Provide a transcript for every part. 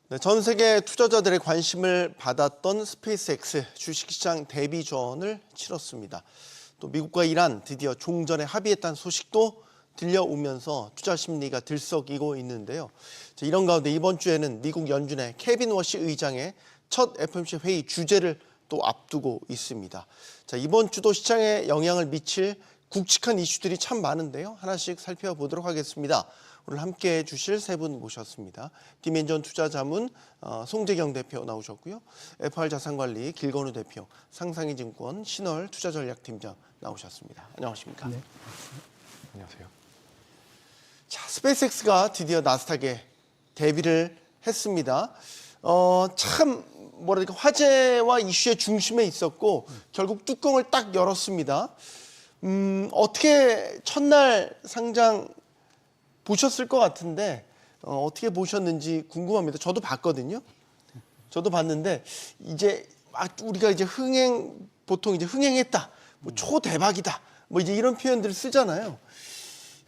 네, 전 세계 투자자들의 관심을 받았던 스페이스X 주식시장 데뷔전을 치렀습니다. 또 미국과 이란 드디어 종전에 합의했다는 소식도 들려오면서 투자 심리가 들썩이고 있는데요. 이런 가운데 이번 주에는 미국 연준의 케빈 워시 의장의 첫 FOMC 회의 주제를 또 앞두고 있습니다. 이번 주도 시장에 영향을 미칠 굵직한 이슈들이 참 많은데요. 하나씩 살펴보도록 하겠습니다. 오늘 함께해 주실 세 분 모셨습니다. 디멘전 투자자문 송재경 대표 나오셨고요. FR자산관리 길건우 대표, 상상이증권 신월 투자전략팀장 나오셨습니다. 안녕하십니까? 네. 안녕하세요. 자, 스페이스X가 드디어 나스닥에 데뷔를 했습니다. 참 뭐랄까 화제와 이슈의 중심에 있었고 결국 뚜껑을 딱 열었습니다. 어떻게 첫날 상장 보셨을 것 같은데 어떻게 보셨는지 궁금합니다. 저도 봤거든요. 저도 봤는데 이제 우리가 이제 보통 이제 흥행했다, 뭐 초대박이다, 뭐 이제 이런 표현들을 쓰잖아요.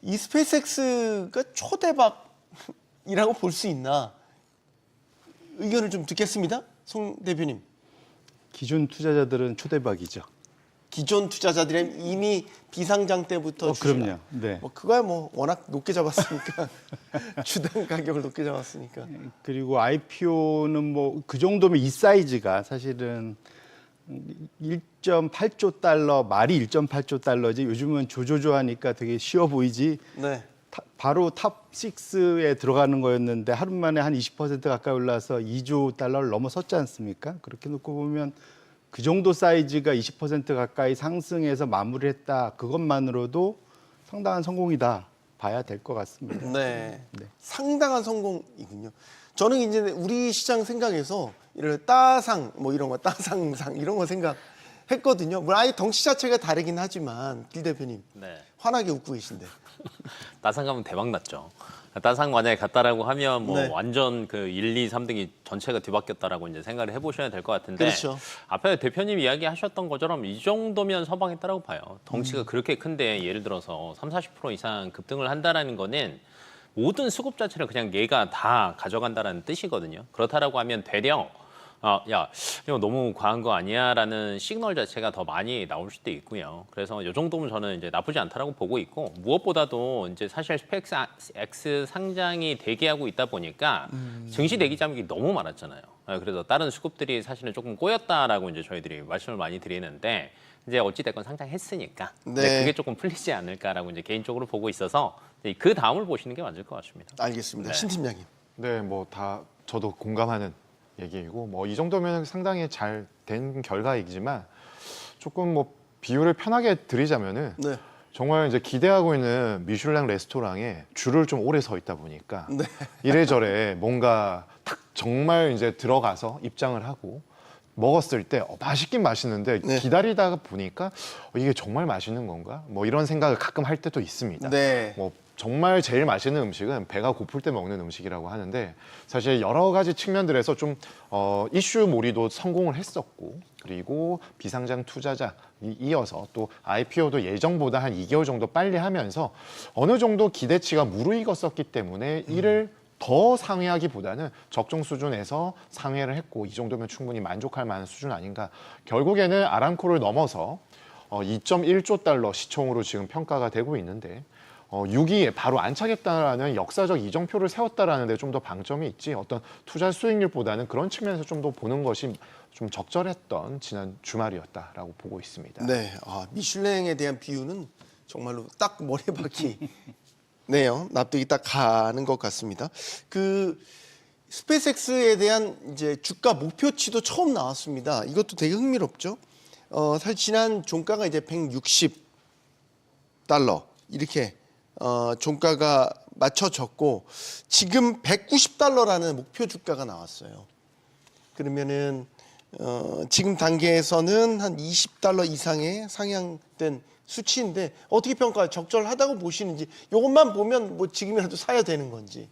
이 스페이스X가 초대박이라고 볼 수 있나? 의견을 좀 듣겠습니다. 송 대표님. 기존 투자자들은 초대박이죠. 기존 투자자들은 이미 비상장 때부터 그럼요. 네. 뭐 그거야 뭐 워낙 높게 잡았으니까 주당 가격을 높게 잡았으니까. 그리고 IPO는 뭐 그 정도면 이 사이즈가 사실은 1.8조 달러, 말이 1.8조 달러지. 요즘은 조조조하니까 되게 쉬워 보이지. 네. 바로 탑 6에 들어가는 거였는데 하루 만에 한 20% 가까이 올라서 2조 달러를 넘어섰지 않습니까? 그렇게 놓고 보면 그 정도 사이즈가 20% 가까이 상승해서 마무리했다. 그것만으로도 상당한 성공이다 봐야 될 것 같습니다. 네. 네. 상당한 성공이군요. 저는 이제 우리 시장 생각에서 이런 따상 뭐 이런 거 따상상 이런 거 생각했거든요. 뭐 아예 덩치 자체가 다르긴 하지만 길 대표님 네. 환하게 웃고 계신데. 따상 가면 대박 났죠. 따상 만약에 갔다라고 하면 뭐 네. 완전 그 1, 2, 3등이 전체가 뒤바뀌었다라고 이제 생각을 해보셔야 될 것 같은데. 그렇죠. 앞에 대표님 이야기하셨던 것처럼 이 정도면 서방했다라고 봐요. 덩치가 그렇게 큰데 예를 들어서 30-40% 이상 급등을 한다라는 거는 모든 수급 자체를 그냥 얘가 다 가져간다라는 뜻이거든요. 그렇다라고 하면 되려 야, 이거 너무 과한 거 아니야라는 시그널 자체가 더 많이 나올 수도 있고요. 그래서 이 정도면 저는 이제 나쁘지 않다라고 보고 있고 무엇보다도 이제 사실 스페이스X 상장이 대기하고 있다 보니까 증시 대기 자격이 너무 많았잖아요. 그래서 다른 수급들이 사실은 조금 꼬였다라고 이제 저희들이 말씀을 많이 드리는데 이제 어찌 됐건 상장했으니까 네. 그게 조금 풀리지 않을까라고 이제 개인적으로 보고 있어서 그 다음을 보시는 게 맞을 것 같습니다. 알겠습니다. 네. 신 팀장님. 네, 뭐 다 저도 공감하는 얘기이고 뭐 이 정도면 상당히 잘 된 결과이지만 조금 뭐 비유를 편하게 드리자면은 네. 정말 이제 기대하고 있는 미슐랭 레스토랑에 줄을 좀 오래 서 있다 보니까 네. 이래저래 뭔가 딱 정말 이제 들어가서 입장을 하고 먹었을 때 맛있긴 맛있는데 네. 기다리다가 보니까 이게 정말 맛있는 건가? 뭐 이런 생각을 가끔 할 때도 있습니다. 네. 뭐 정말 제일 맛있는 음식은 배가 고플 때 먹는 음식이라고 하는데 사실 여러 가지 측면들에서 좀 이슈몰이도 성공을 했었고 그리고 비상장 투자자 이어서 또 IPO도 예정보다 한 2개월 정도 빨리 하면서 어느 정도 기대치가 무르익었었기 때문에 이를 더 상회하기보다는 적정 수준에서 상회를 했고 이 정도면 충분히 만족할 만한 수준 아닌가. 결국에는 아람코를 넘어서 2.1조 달러 시총으로 지금 평가가 되고 있는데 6위에 바로 안차겠다라는 역사적 이정표를 세웠다라는 데 좀 더 방점이 있지 어떤 투자 수익률보다는 그런 측면에서 좀 더 보는 것이 좀 적절했던 지난 주말이었다라고 보고 있습니다. 네. 미슐랭에 대한 비유는 정말로 딱 머리에 박히네요. 납득이 딱 가는 것 같습니다. 그 스페이스X에 대한 이제 주가 목표치도 처음 나왔습니다. 이것도 되게 흥미롭죠. 사실 지난 종가가 이제 160달러 이렇게 종가가 맞춰졌고 지금 190달러라는 목표 주가가 나왔어요. 그러면은 지금 단계에서는 한 20달러 이상의 상향된 수치인데 어떻게 평가해요? 적절하다고 보시는지 이것만 보면 뭐 지금이라도 사야 되는 건지.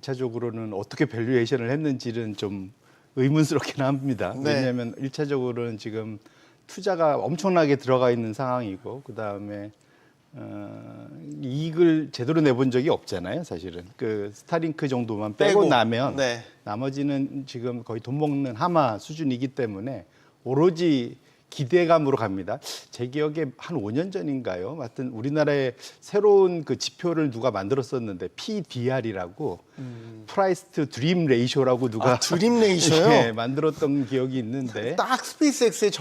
1차적으로는 어떻게 밸류에이션을 했는지는 좀 의문스럽긴 합니다. 네. 왜냐하면 1차적으로는 지금 투자가 엄청나게 들어가 있는 상황이고 그다음에 이익을 제대로 내본 적이 없잖아요, 사실은. 그 스타링크 정도만 빼고 나면 네. 나머지는 지금 거의 돈 먹는 하마 수준이기 때문에 오로지 기대감으로 갑니다. 제 기억에 한 5년 전인가요? 하여튼 우리나라에 새로운 그 지표를 누가 만들었었는데 PDR이라고 프라이스 투 드림 레이쇼라고 누가 드림 레이쇼요? 예, 만들었던 기억이 있는데 딱 스페이스X의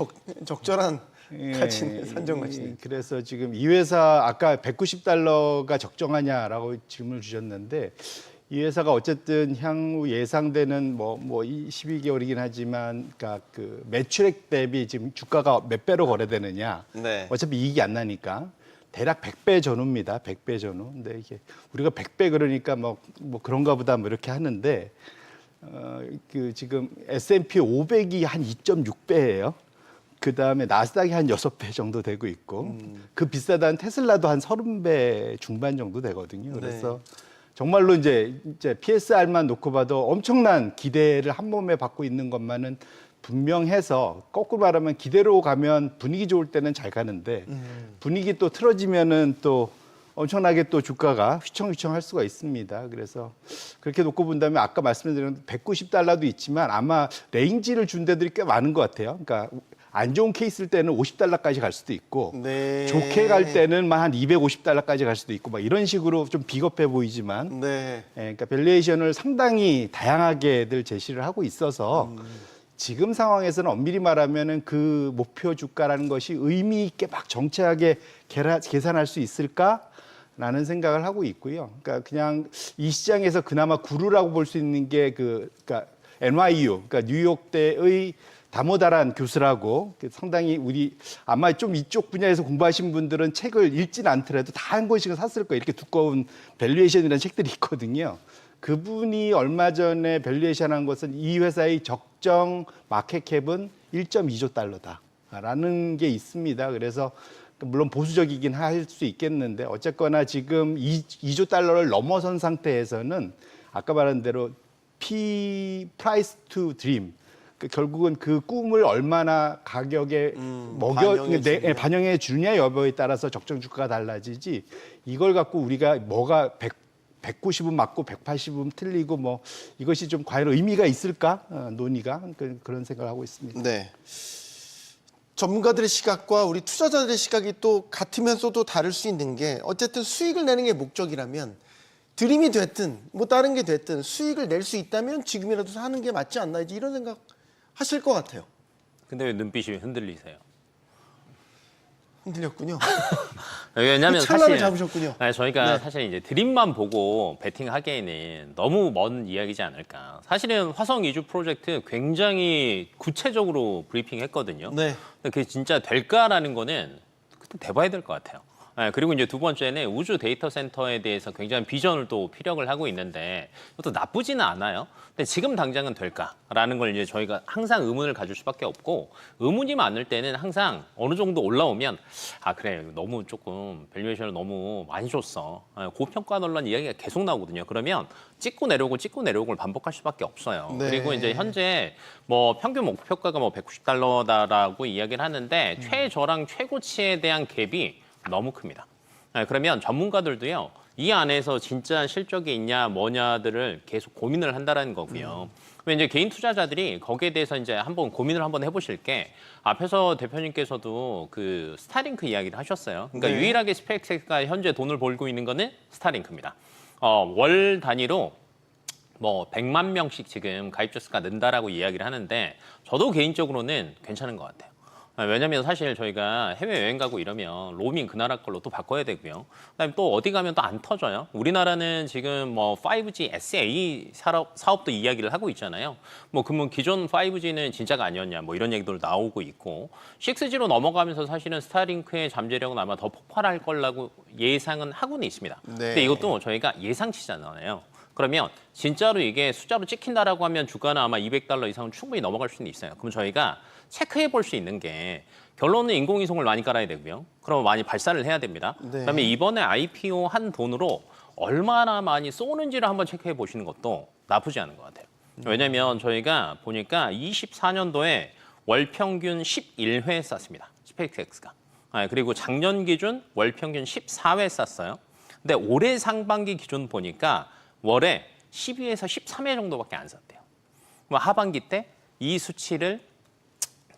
적절한 예, 가치네, 산정 가치네. 그래서 지금 이 회사 아까 190달러가 적정하냐라고 질문을 주셨는데 이 회사가 어쨌든 향후 예상되는 뭐 12개월이긴 하지만 그러니까 그 매출액 대비 지금 주가가 몇 배로 거래되느냐. 네. 어차피 이익이 안 나니까 대략 100배 전후입니다. 100배 전후. 근데 이게 우리가 100배 그러니까 뭐 그런가 보다 뭐 이렇게 하는데 그 지금 S&P 500이 한 2.6배예요. 그다음에 나스닥이 한 6배 정도 되고 있고 그 비싸다는 테슬라도 한 30배 중반 정도 되거든요. 그래서 정말로 이제 PSR만 놓고 봐도 엄청난 기대를 한 몸에 받고 있는 것만은 분명해서 거꾸로 말하면 기대로 가면 분위기 좋을 때는 잘 가는데 분위기 또 틀어지면은 또 엄청나게 또 주가가 휘청휘청할 수가 있습니다. 그래서 그렇게 놓고 본다면 아까 말씀드린 190달러도 있지만 아마 레인지를 준 데들이 꽤 많은 것 같아요. 그러니까 안 좋은 케이스일 때는 50달러까지 갈 수도 있고 네. 좋게 갈 때는 한 250달러까지 갈 수도 있고 막 이런 식으로 좀 비겁해 보이지만 네. 그러니까 밸류에이션을 상당히 다양하게들 제시를 하고 있어서 지금 상황에서는 엄밀히 말하면은 그 목표 주가라는 것이 의미 있게 막 정체하게 계산할 수 있을까라는 생각을 하고 있고요. 그러니까 그냥 이 시장에서 그나마 구루라고 볼 수 있는 게 그러니까 NYU, 그러니까 뉴욕대의 다모다란 교수라고 상당히 우리 아마 좀 이쪽 분야에서 공부하신 분들은 책을 읽진 않더라도 다 한 권씩은 샀을 거예요. 이렇게 두꺼운 밸류에이션이라는 책들이 있거든요. 그분이 얼마 전에 밸류에이션한 것은 이 회사의 적정 마켓캡은 1.2조 달러다라는 게 있습니다. 그래서 물론 보수적이긴 할 수 있겠는데 어쨌거나 지금 2조 달러를 넘어선 상태에서는 아까 말한 대로 Price to Dream 결국은 그 꿈을 얼마나 가격에 반영해 주느냐 여부에 따라서 적정 주가가 달라지지 이걸 갖고 우리가 뭐가 190은 맞고 180은 틀리고 뭐 이것이 좀 과연 의미가 있을까 논의가 그런 생각을 하고 있습니다. 네. 전문가들의 시각과 우리 투자자들의 시각이 또 같으면서도 다를 수 있는 게 어쨌든 수익을 내는 게 목적이라면 드림이 됐든 뭐 다른 게 됐든 수익을 낼 수 있다면 지금이라도 사는 게 맞지 않나 이제 이런 생각 하실 것 같아요. 근데 왜 눈빛이 흔들리세요? 흔들렸군요. 왜냐하면 찰나를 사실 잡으셨군요. 저희가 네. 사실 이제 드림만 보고 베팅하기에는 너무 먼 이야기지 않을까. 사실은 화성 이주 프로젝트 굉장히 구체적으로 브리핑했거든요. 네. 근데 그게 진짜 될까라는 거는 그때 돼봐야 될 것 같아요. 그리고 이제 두 번째는 우주 데이터 센터에 대해서 굉장히 비전을 또 피력을 하고 있는데 그것도 나쁘지는 않아요. 근데 지금 당장은 될까라는 걸 이제 저희가 항상 의문을 가질 수밖에 없고 의문이 많을 때는 항상 어느 정도 올라오면 그래 너무 조금 밸류에이션을 너무 많이 줬어. 고평가 논란 이야기가 계속 나오거든요. 그러면 찍고 내려오고를 반복할 수밖에 없어요. 네. 그리고 이제 현재 뭐 평균 목표가가 뭐 190달러다라고 이야기를 하는데 최저랑 최고치에 대한 갭이 너무 큽니다. 그러면 전문가들도요. 이 안에서 진짜 실적이 있냐 뭐냐들을 계속 고민을 한다라는 거고요. 이제 개인 투자자들이 거기에 대해서 이제 한번 고민을 한번 해보실 게 앞에서 대표님께서도 그 스타링크 이야기를 하셨어요. 그러니까 네. 유일하게 스페이스X가 현재 돈을 벌고 있는 거는 스타링크입니다. 월 단위로 뭐 100만 명씩 지금 가입자 수가 는다라고 이야기를 하는데 저도 개인적으로는 괜찮은 것 같아요. 왜냐면 사실 저희가 해외여행 가고 이러면 로밍 그 나라 걸로 또 바꿔야 되고요. 그다음에 또 어디 가면 또 안 터져요. 우리나라는 지금 뭐 5G SA 사업도 이야기를 하고 있잖아요. 뭐 그러면 기존 5G는 진짜가 아니었냐 뭐 이런 얘기도 나오고 있고 6G로 넘어가면서 사실은 스타링크의 잠재력은 아마 더 폭발할 거라고 예상은 하고는 있습니다. 네. 근데 이것도 저희가 예상치잖아요. 그러면 진짜로 이게 숫자로 찍힌다라고 하면 주가는 아마 200달러 이상은 충분히 넘어갈 수는 있어요. 그럼 저희가 체크해 볼 수 있는 게 결론은 인공위성을 많이 깔아야 되고요. 그럼 많이 발사를 해야 됩니다. 네. 그다음에 이번에 IPO 한 돈으로 얼마나 많이 쏘는지를 한번 체크해 보시는 것도 나쁘지 않은 것 같아요. 왜냐하면 저희가 보니까 24년도에 월 평균 11회 쐈습니다. 스페이스X가. 그리고 작년 기준 월 평균 14회 쌌어요. 근데 올해 상반기 기준 보니까 월에 12회에서 13회 정도밖에 안 쌌대요. 그럼 하반기 때 이 수치를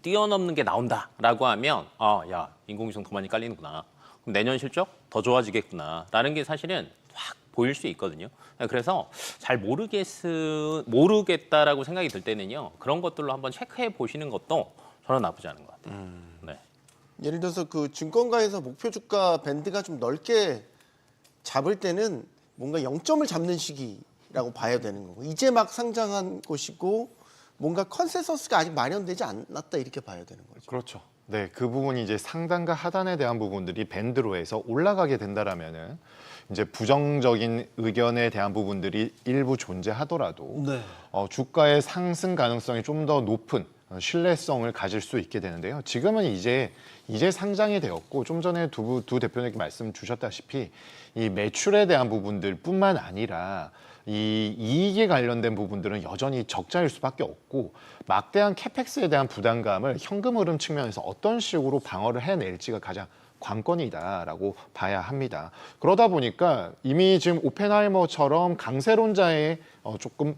뛰어넘는 게 나온다라고 하면 야, 인공위성 더 많이 깔리는구나. 그럼 내년 실적 더 좋아지겠구나라는 게 사실은 확 보일 수 있거든요. 그래서 잘 모르겠다라고 생각이 들 때는요. 그런 것들로 한번 체크해 보시는 것도 저는 나쁘지 않은 것 같아요. 네. 예를 들어서 그 증권가에서 목표 주가 밴드가 좀 넓게 잡을 때는 뭔가 0점을 잡는 시기라고 봐야 되는 거고 이제 막 상장한 곳이고 뭔가 컨센서스가 아직 마련되지 않았다 이렇게 봐야 되는 거죠. 그렇죠. 네, 그 부분이 이제 상단과 하단에 대한 부분들이 밴드로 해서 올라가게 된다라면은 이제 부정적인 의견에 대한 부분들이 일부 존재하더라도 네. 주가의 상승 가능성이 좀 더 높은 신뢰성을 가질 수 있게 되는데요. 지금은 이제 상장이 되었고 좀 전에 두 대표님께 말씀 주셨다시피 이 매출에 대한 부분들뿐만 아니라 이 이익에 관련된 부분들은 여전히 적자일 수밖에 없고 막대한 캐펙스에 대한 부담감을 현금 흐름 측면에서 어떤 식으로 방어를 해낼지가 가장 관건이다라고 봐야 합니다. 그러다 보니까 이미 지금 오펜하이머처럼 강세론자의 조금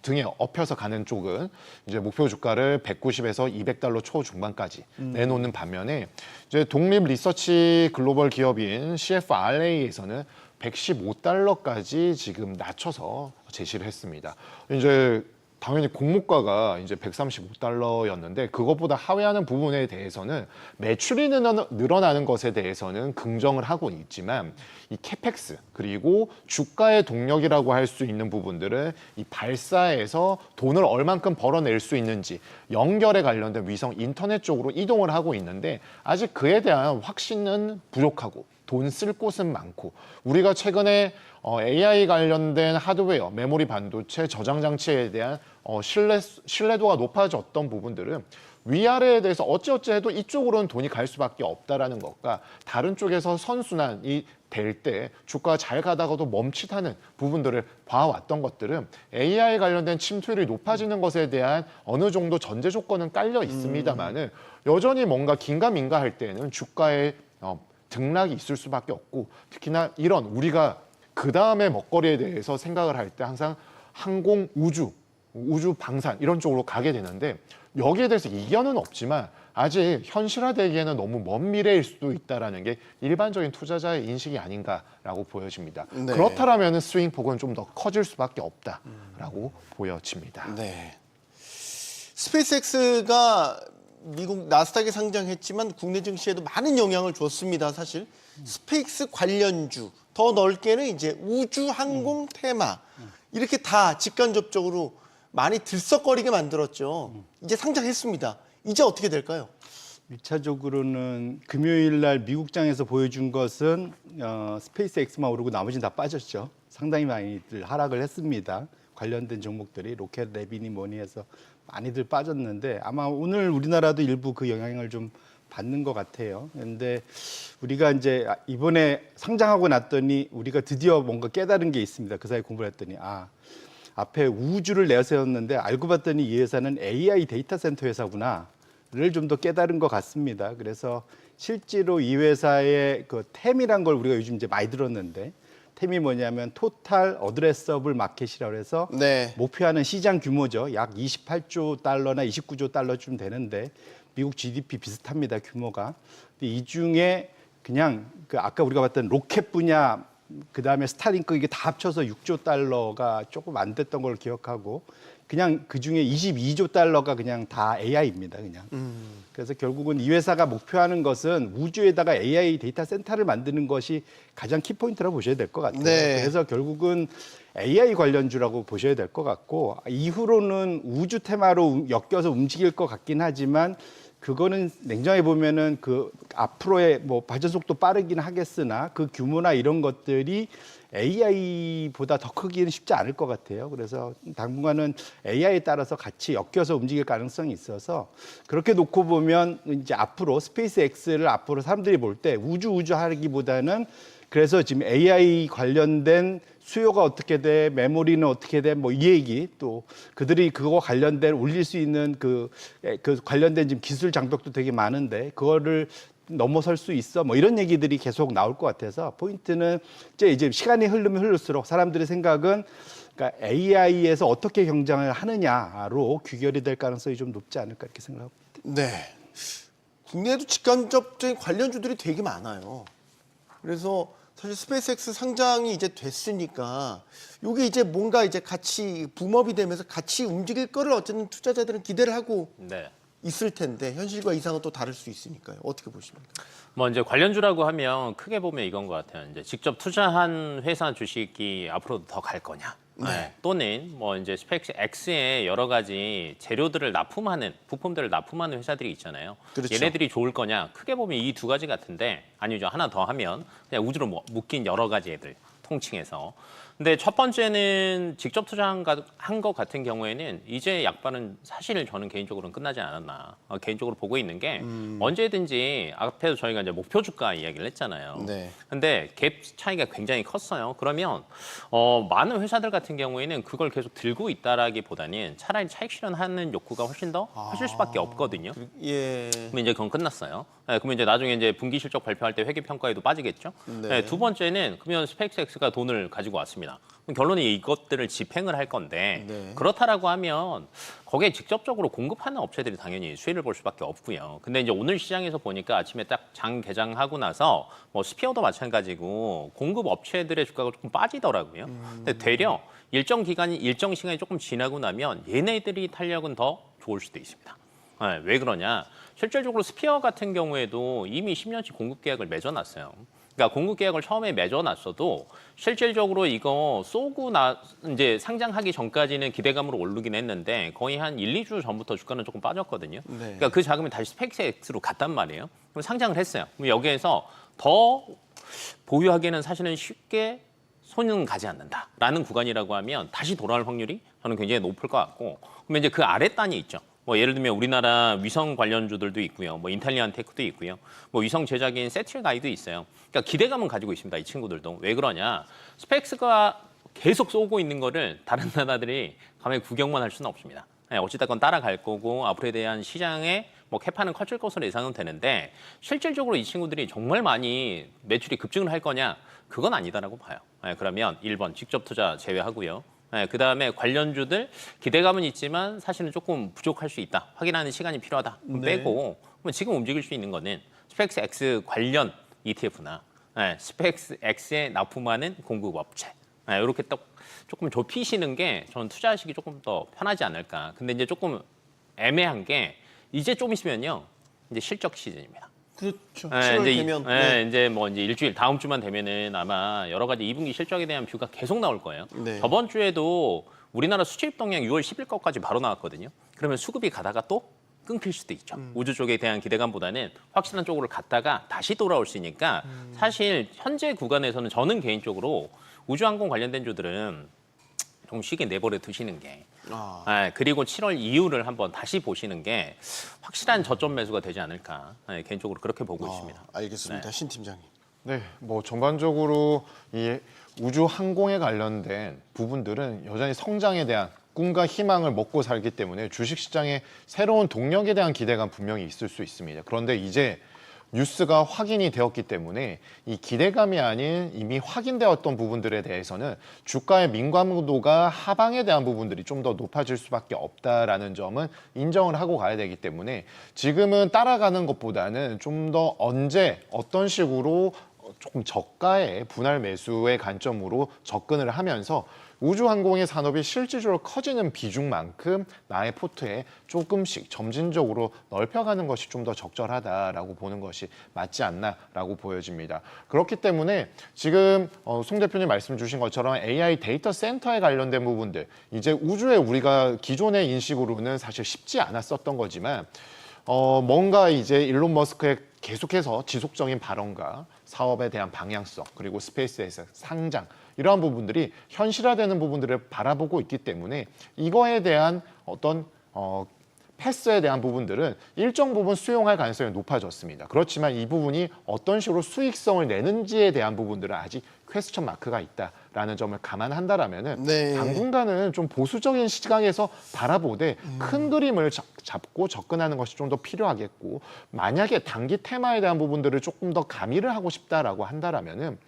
등에 업혀서 가는 쪽은 이제 목표 주가를 190에서 200달러 초중반까지 내놓는 반면에 이제 독립 리서치 글로벌 기업인 CFRA에서는 115달러까지 지금 낮춰서 제시를 했습니다. 이제 당연히 공모가가 이제 135달러였는데 그것보다 하회하는 부분에 대해서는 매출이 늘어나는 것에 대해서는 긍정을 하고 있지만 이 캐펙스 그리고 주가의 동력이라고 할 수 있는 부분들은 이 발사에서 돈을 얼만큼 벌어낼 수 있는지 연결에 관련된 위성 인터넷 쪽으로 이동을 하고 있는데 아직 그에 대한 확신은 부족하고 돈 쓸 곳은 많고 우리가 최근에 AI 관련된 하드웨어, 메모리 반도체, 저장 장치에 대한 신뢰도가 높아졌던 부분들은 위아래에 대해서 어찌어찌 해도 이쪽으로는 돈이 갈 수밖에 없다라는 것과 다른 쪽에서 선순환이 될 때 주가가 잘 가다가도 멈칫하는 부분들을 봐왔던 것들은 AI 관련된 침투율이 높아지는 것에 대한 어느 정도 전제 조건은 깔려 있습니다만은 여전히 뭔가 긴가민가 할 때는 주가의 등락이 있을 수밖에 없고 특히나 이런 우리가 그 다음에 먹거리에 대해서 생각을 할 때 항상 항공, 우주 방산 이런 쪽으로 가게 되는데 여기에 대해서 이견은 없지만 아직 현실화되기에는 너무 먼 미래일 수도 있다는 게 일반적인 투자자의 인식이 아닌가라고 보여집니다. 네. 그렇다면 스윙폭은 좀 더 커질 수밖에 없다라고 보여집니다. 네. 스페이스X가 미국 나스닥에 상장했지만 국내 증시에도 많은 영향을 줬습니다. 사실 스페이스 관련주 더 넓게는 이제 우주 항공 테마 이렇게 다 직간접적으로 많이 들썩거리게 만들었죠. 이제 상장했습니다. 이제 어떻게 될까요? 1차적으로는 금요일 날 미국장에서 보여준 것은 스페이스X만 오르고 나머지는 다 빠졌죠. 상당히 많이들 하락을 했습니다. 관련된 종목들이 로켓 랩이니 뭐니 해서 많이들 빠졌는데 아마 오늘 우리나라도 일부 그 영향을 좀 받는 것 같아요. 그런데 우리가 이제 이번에 상장하고 났더니 우리가 드디어 뭔가 깨달은 게 있습니다. 그 사이 공부를 했더니 앞에 우주를 내세웠는데 알고 봤더니 이 회사는 AI 데이터 센터 회사구나를 좀 더 깨달은 것 같습니다. 그래서 실제로 이 회사의 그 템이란 걸 우리가 요즘 이제 많이 들었는데 템이 뭐냐면 토탈 어드레서블 마켓이라고 해서 네. 목표하는 시장 규모죠. 약 28조 달러나 29조 달러쯤 되는데 미국 GDP 비슷합니다. 규모가. 근데 이 중에 그냥 그 아까 우리가 봤던 로켓 분야 그다음에 스타링크 이게 다 합쳐서 6조 달러가 조금 안 됐던 걸 기억하고 그냥 그중에 22조 달러가 그냥 다 AI입니다. 그냥. 그래서 결국은 이 회사가 목표하는 것은 우주에다가 AI 데이터 센터를 만드는 것이 가장 키포인트라고 보셔야 될 것 같아요. 네. 그래서 결국은 AI 관련주라고 보셔야 될 것 같고 이후로는 우주 테마로 엮여서 움직일 것 같긴 하지만 그거는 냉정히 보면은 그 앞으로의 뭐 발전 속도 빠르긴 하겠으나 그 규모나 이런 것들이 AI보다 더 크기는 쉽지 않을 것 같아요. 그래서 당분간은 AI에 따라서 같이 엮여서 움직일 가능성이 있어서 그렇게 놓고 보면 이제 앞으로 스페이스X를 앞으로 사람들이 볼 때 우주 하기보다는 그래서 지금 AI 관련된 수요가 어떻게 돼, 메모리는 어떻게 돼, 뭐 이 얘기 또 그들이 그거 관련된 올릴 수 있는 그 관련된 지금 기술 장벽도 되게 많은데 그거를 넘어설 수 있어. 뭐 이런 얘기들이 계속 나올 것 같아서 포인트는 이제 시간이 흐르면 흐를수록 사람들의 생각은 그러니까 AI에서 어떻게 경쟁을 하느냐로 귀결이 될 가능성이 좀 높지 않을까 이렇게 생각합니다. 네. 국내에도 직간접적인 관련주들이 되게 많아요. 그래서 사실 스페이스X 상장이 이제 됐으니까 이게 이제 뭔가 이제 같이 붐업이 되면서 같이 움직일 거를 어쨌든 투자자들은 기대를 하고 네. 있을 텐데 현실과 이상은 또 다를 수 있으니까요. 어떻게 보십니까? 뭐 이제 관련주라고 하면 크게 보면 이건 것 같아요. 이제 직접 투자한 회사 주식이 앞으로도 더 갈 거냐. 네. 또는 뭐 이제 스페이스X에 여러 가지 재료들을 납품하는 부품들을 납품하는 회사들이 있잖아요. 그렇죠. 얘네들이 좋을 거냐. 크게 보면 이 두 가지 같은데 아니죠. 하나 더 하면 그냥 우주로 묶인 여러 가지 애들 통칭해서. 근데 첫 번째는 직접 투자한 것 같은 경우에는 이제 약발은 사실 저는 개인적으로는 끝나지 않았나 개인적으로 보고 있는 게 언제든지 앞에서 저희가 이제 목표 주가 이야기를 했잖아요. 네. 근데 갭 차이가 굉장히 컸어요. 그러면 많은 회사들 같은 경우에는 그걸 계속 들고 있다라기보다는 차라리 차익 실현하는 욕구가 훨씬 더 커질 수밖에 없거든요. 예. 그럼 이제 그건 끝났어요. 네, 그러면 이제 나중에 이제 분기 실적 발표할 때 회계 평가에도 빠지겠죠. 네. 네, 두 번째는 그러면 스페이스X가 돈을 가지고 왔습니다. 그럼 결론이 이것들을 집행을 할 건데 네. 그렇다라고 하면 거기에 직접적으로 공급하는 업체들이 당연히 수혜를 볼 수밖에 없고요. 근데 이제 오늘 시장에서 보니까 아침에 딱 장 개장하고 나서 뭐 스피어도 마찬가지고 공급 업체들의 주가가 조금 빠지더라고요. 근데 되려 일정 시간이 조금 지나고 나면 얘네들이 탄력은 더 좋을 수도 있습니다. 네, 왜 그러냐? 실질적으로 스피어 같은 경우에도 이미 10년치 공급 계약을 맺어놨어요. 그러니까 공급 계약을 처음에 맺어놨어도 실질적으로 이거 이제 상장하기 전까지는 기대감으로 오르긴 했는데 거의 한 1, 2주 전부터 주가는 조금 빠졌거든요. 네. 그러니까 그 자금이 다시 스페이스X로 갔단 말이에요. 그럼 상장을 했어요. 그럼 여기에서 더 보유하기에는 사실은 쉽게 손은 가지 않는다라는 구간이라고 하면 다시 돌아올 확률이 저는 굉장히 높을 것 같고 그러면 이제 그 아래 단이 있죠. 뭐 예를 들면 우리나라 위성 관련주들도 있고요. 뭐 인텔리안 테크도 있고요. 뭐 위성 제작인 세틀가이도 있어요. 그러니까 기대감은 가지고 있습니다. 이 친구들도. 왜 그러냐? 스페이스X가 계속 쏘고 있는 거를 다른 나라들이 가만히 구경만 할 수는 없습니다. 네, 어찌됐건 따라갈 거고 앞으로에 대한 시장에 뭐 캐파는 커질 것으로 예상은 되는데 실질적으로 이 친구들이 정말 많이 매출이 급증을 할 거냐? 그건 아니다라고 봐요. 네, 그러면 1번 직접 투자 제외하고요. 네, 그다음에 관련주들 기대감은 있지만 사실은 조금 부족할 수 있다. 확인하는 시간이 필요하다. 그럼 네. 빼고 지금 움직일 수 있는 거는 스페이스X 관련 ETF나 스페이스X에 납품하는 공급업체 이렇게 또 조금 좁히시는 게 저는 투자하시기 조금 더 편하지 않을까. 근데 이제 조금 애매한 게 이제 좀 있으면요. 이제 실적 시즌입니다. 그렇죠. 네, 7월 이제 되면 이제 뭐 이제 일주일 다음 주만 되면은 아마 여러 가지 2분기 실적에 대한 뷰가 계속 나올 거예요. 네. 저번 주에도 우리나라 수출입 동향 6월 10일 것까지 바로 나왔거든요. 그러면 수급이 가다가 또 끊길 수도 있죠. 우주 쪽에 대한 기대감보다는 확실한 쪽으로 갔다가 다시 돌아올 수 있으니까 사실 현재 구간에서는 저는 개인적으로 우주항공 관련된 주들은 좀 쉽게 내버려 두시는 게 그리고 7월 이후를 한번 다시 보시는 게 확실한 저점 매수가 되지 않을까 개인적으로 그렇게 보고 있습니다. 알겠습니다. 신 팀장님. 네, 뭐 전반적으로 이 우주 항공에 관련된 부분들은 여전히 성장에 대한 꿈과 희망을 먹고 살기 때문에 주식시장에 새로운 동력에 대한 기대감 분명히 있을 수 있습니다. 그런데 이제 뉴스가 확인이 되었기 때문에 이 기대감이 아닌 이미 확인되었던 부분들에 대해서는 주가의 민감도가 하방에 대한 부분들이 좀 더 높아질 수밖에 없다라는 점은 인정을 하고 가야 되기 때문에 지금은 따라가는 것보다는 좀 더 언제 어떤 식으로 조금 저가의 분할 매수의 관점으로 접근을 하면서 우주항공의 산업이 실질적으로 커지는 비중만큼 나의 포트에 조금씩 점진적으로 넓혀가는 것이 좀 더 적절하다라고 보는 것이 맞지 않나라고 보여집니다. 그렇기 때문에 지금 송 대표님 말씀 주신 것처럼 AI 데이터 센터에 관련된 부분들 이제 우주에 우리가 기존의 인식으로는 사실 쉽지 않았었던 거지만 뭔가 이제 일론 머스크의 계속해서 지속적인 발언과 사업에 대한 방향성 그리고 스페이스에서 상장 이러한 부분들이 현실화되는 부분들을 바라보고 있기 때문에 이거에 대한 어떤 패스에 대한 부분들은 일정 부분 수용할 가능성이 높아졌습니다. 그렇지만 이 부분이 어떤 식으로 수익성을 내는지에 대한 부분들은 아직 퀘스천 마크가 있다. 라는 점을 감안한다라면은 네. 당분간은 좀 보수적인 시각에서 바라보되 큰 그림을 잡고 접근하는 것이 좀 더 필요하겠고, 만약에 단기 테마에 대한 부분들을 조금 더 가미를 하고 싶다라고 한다라면은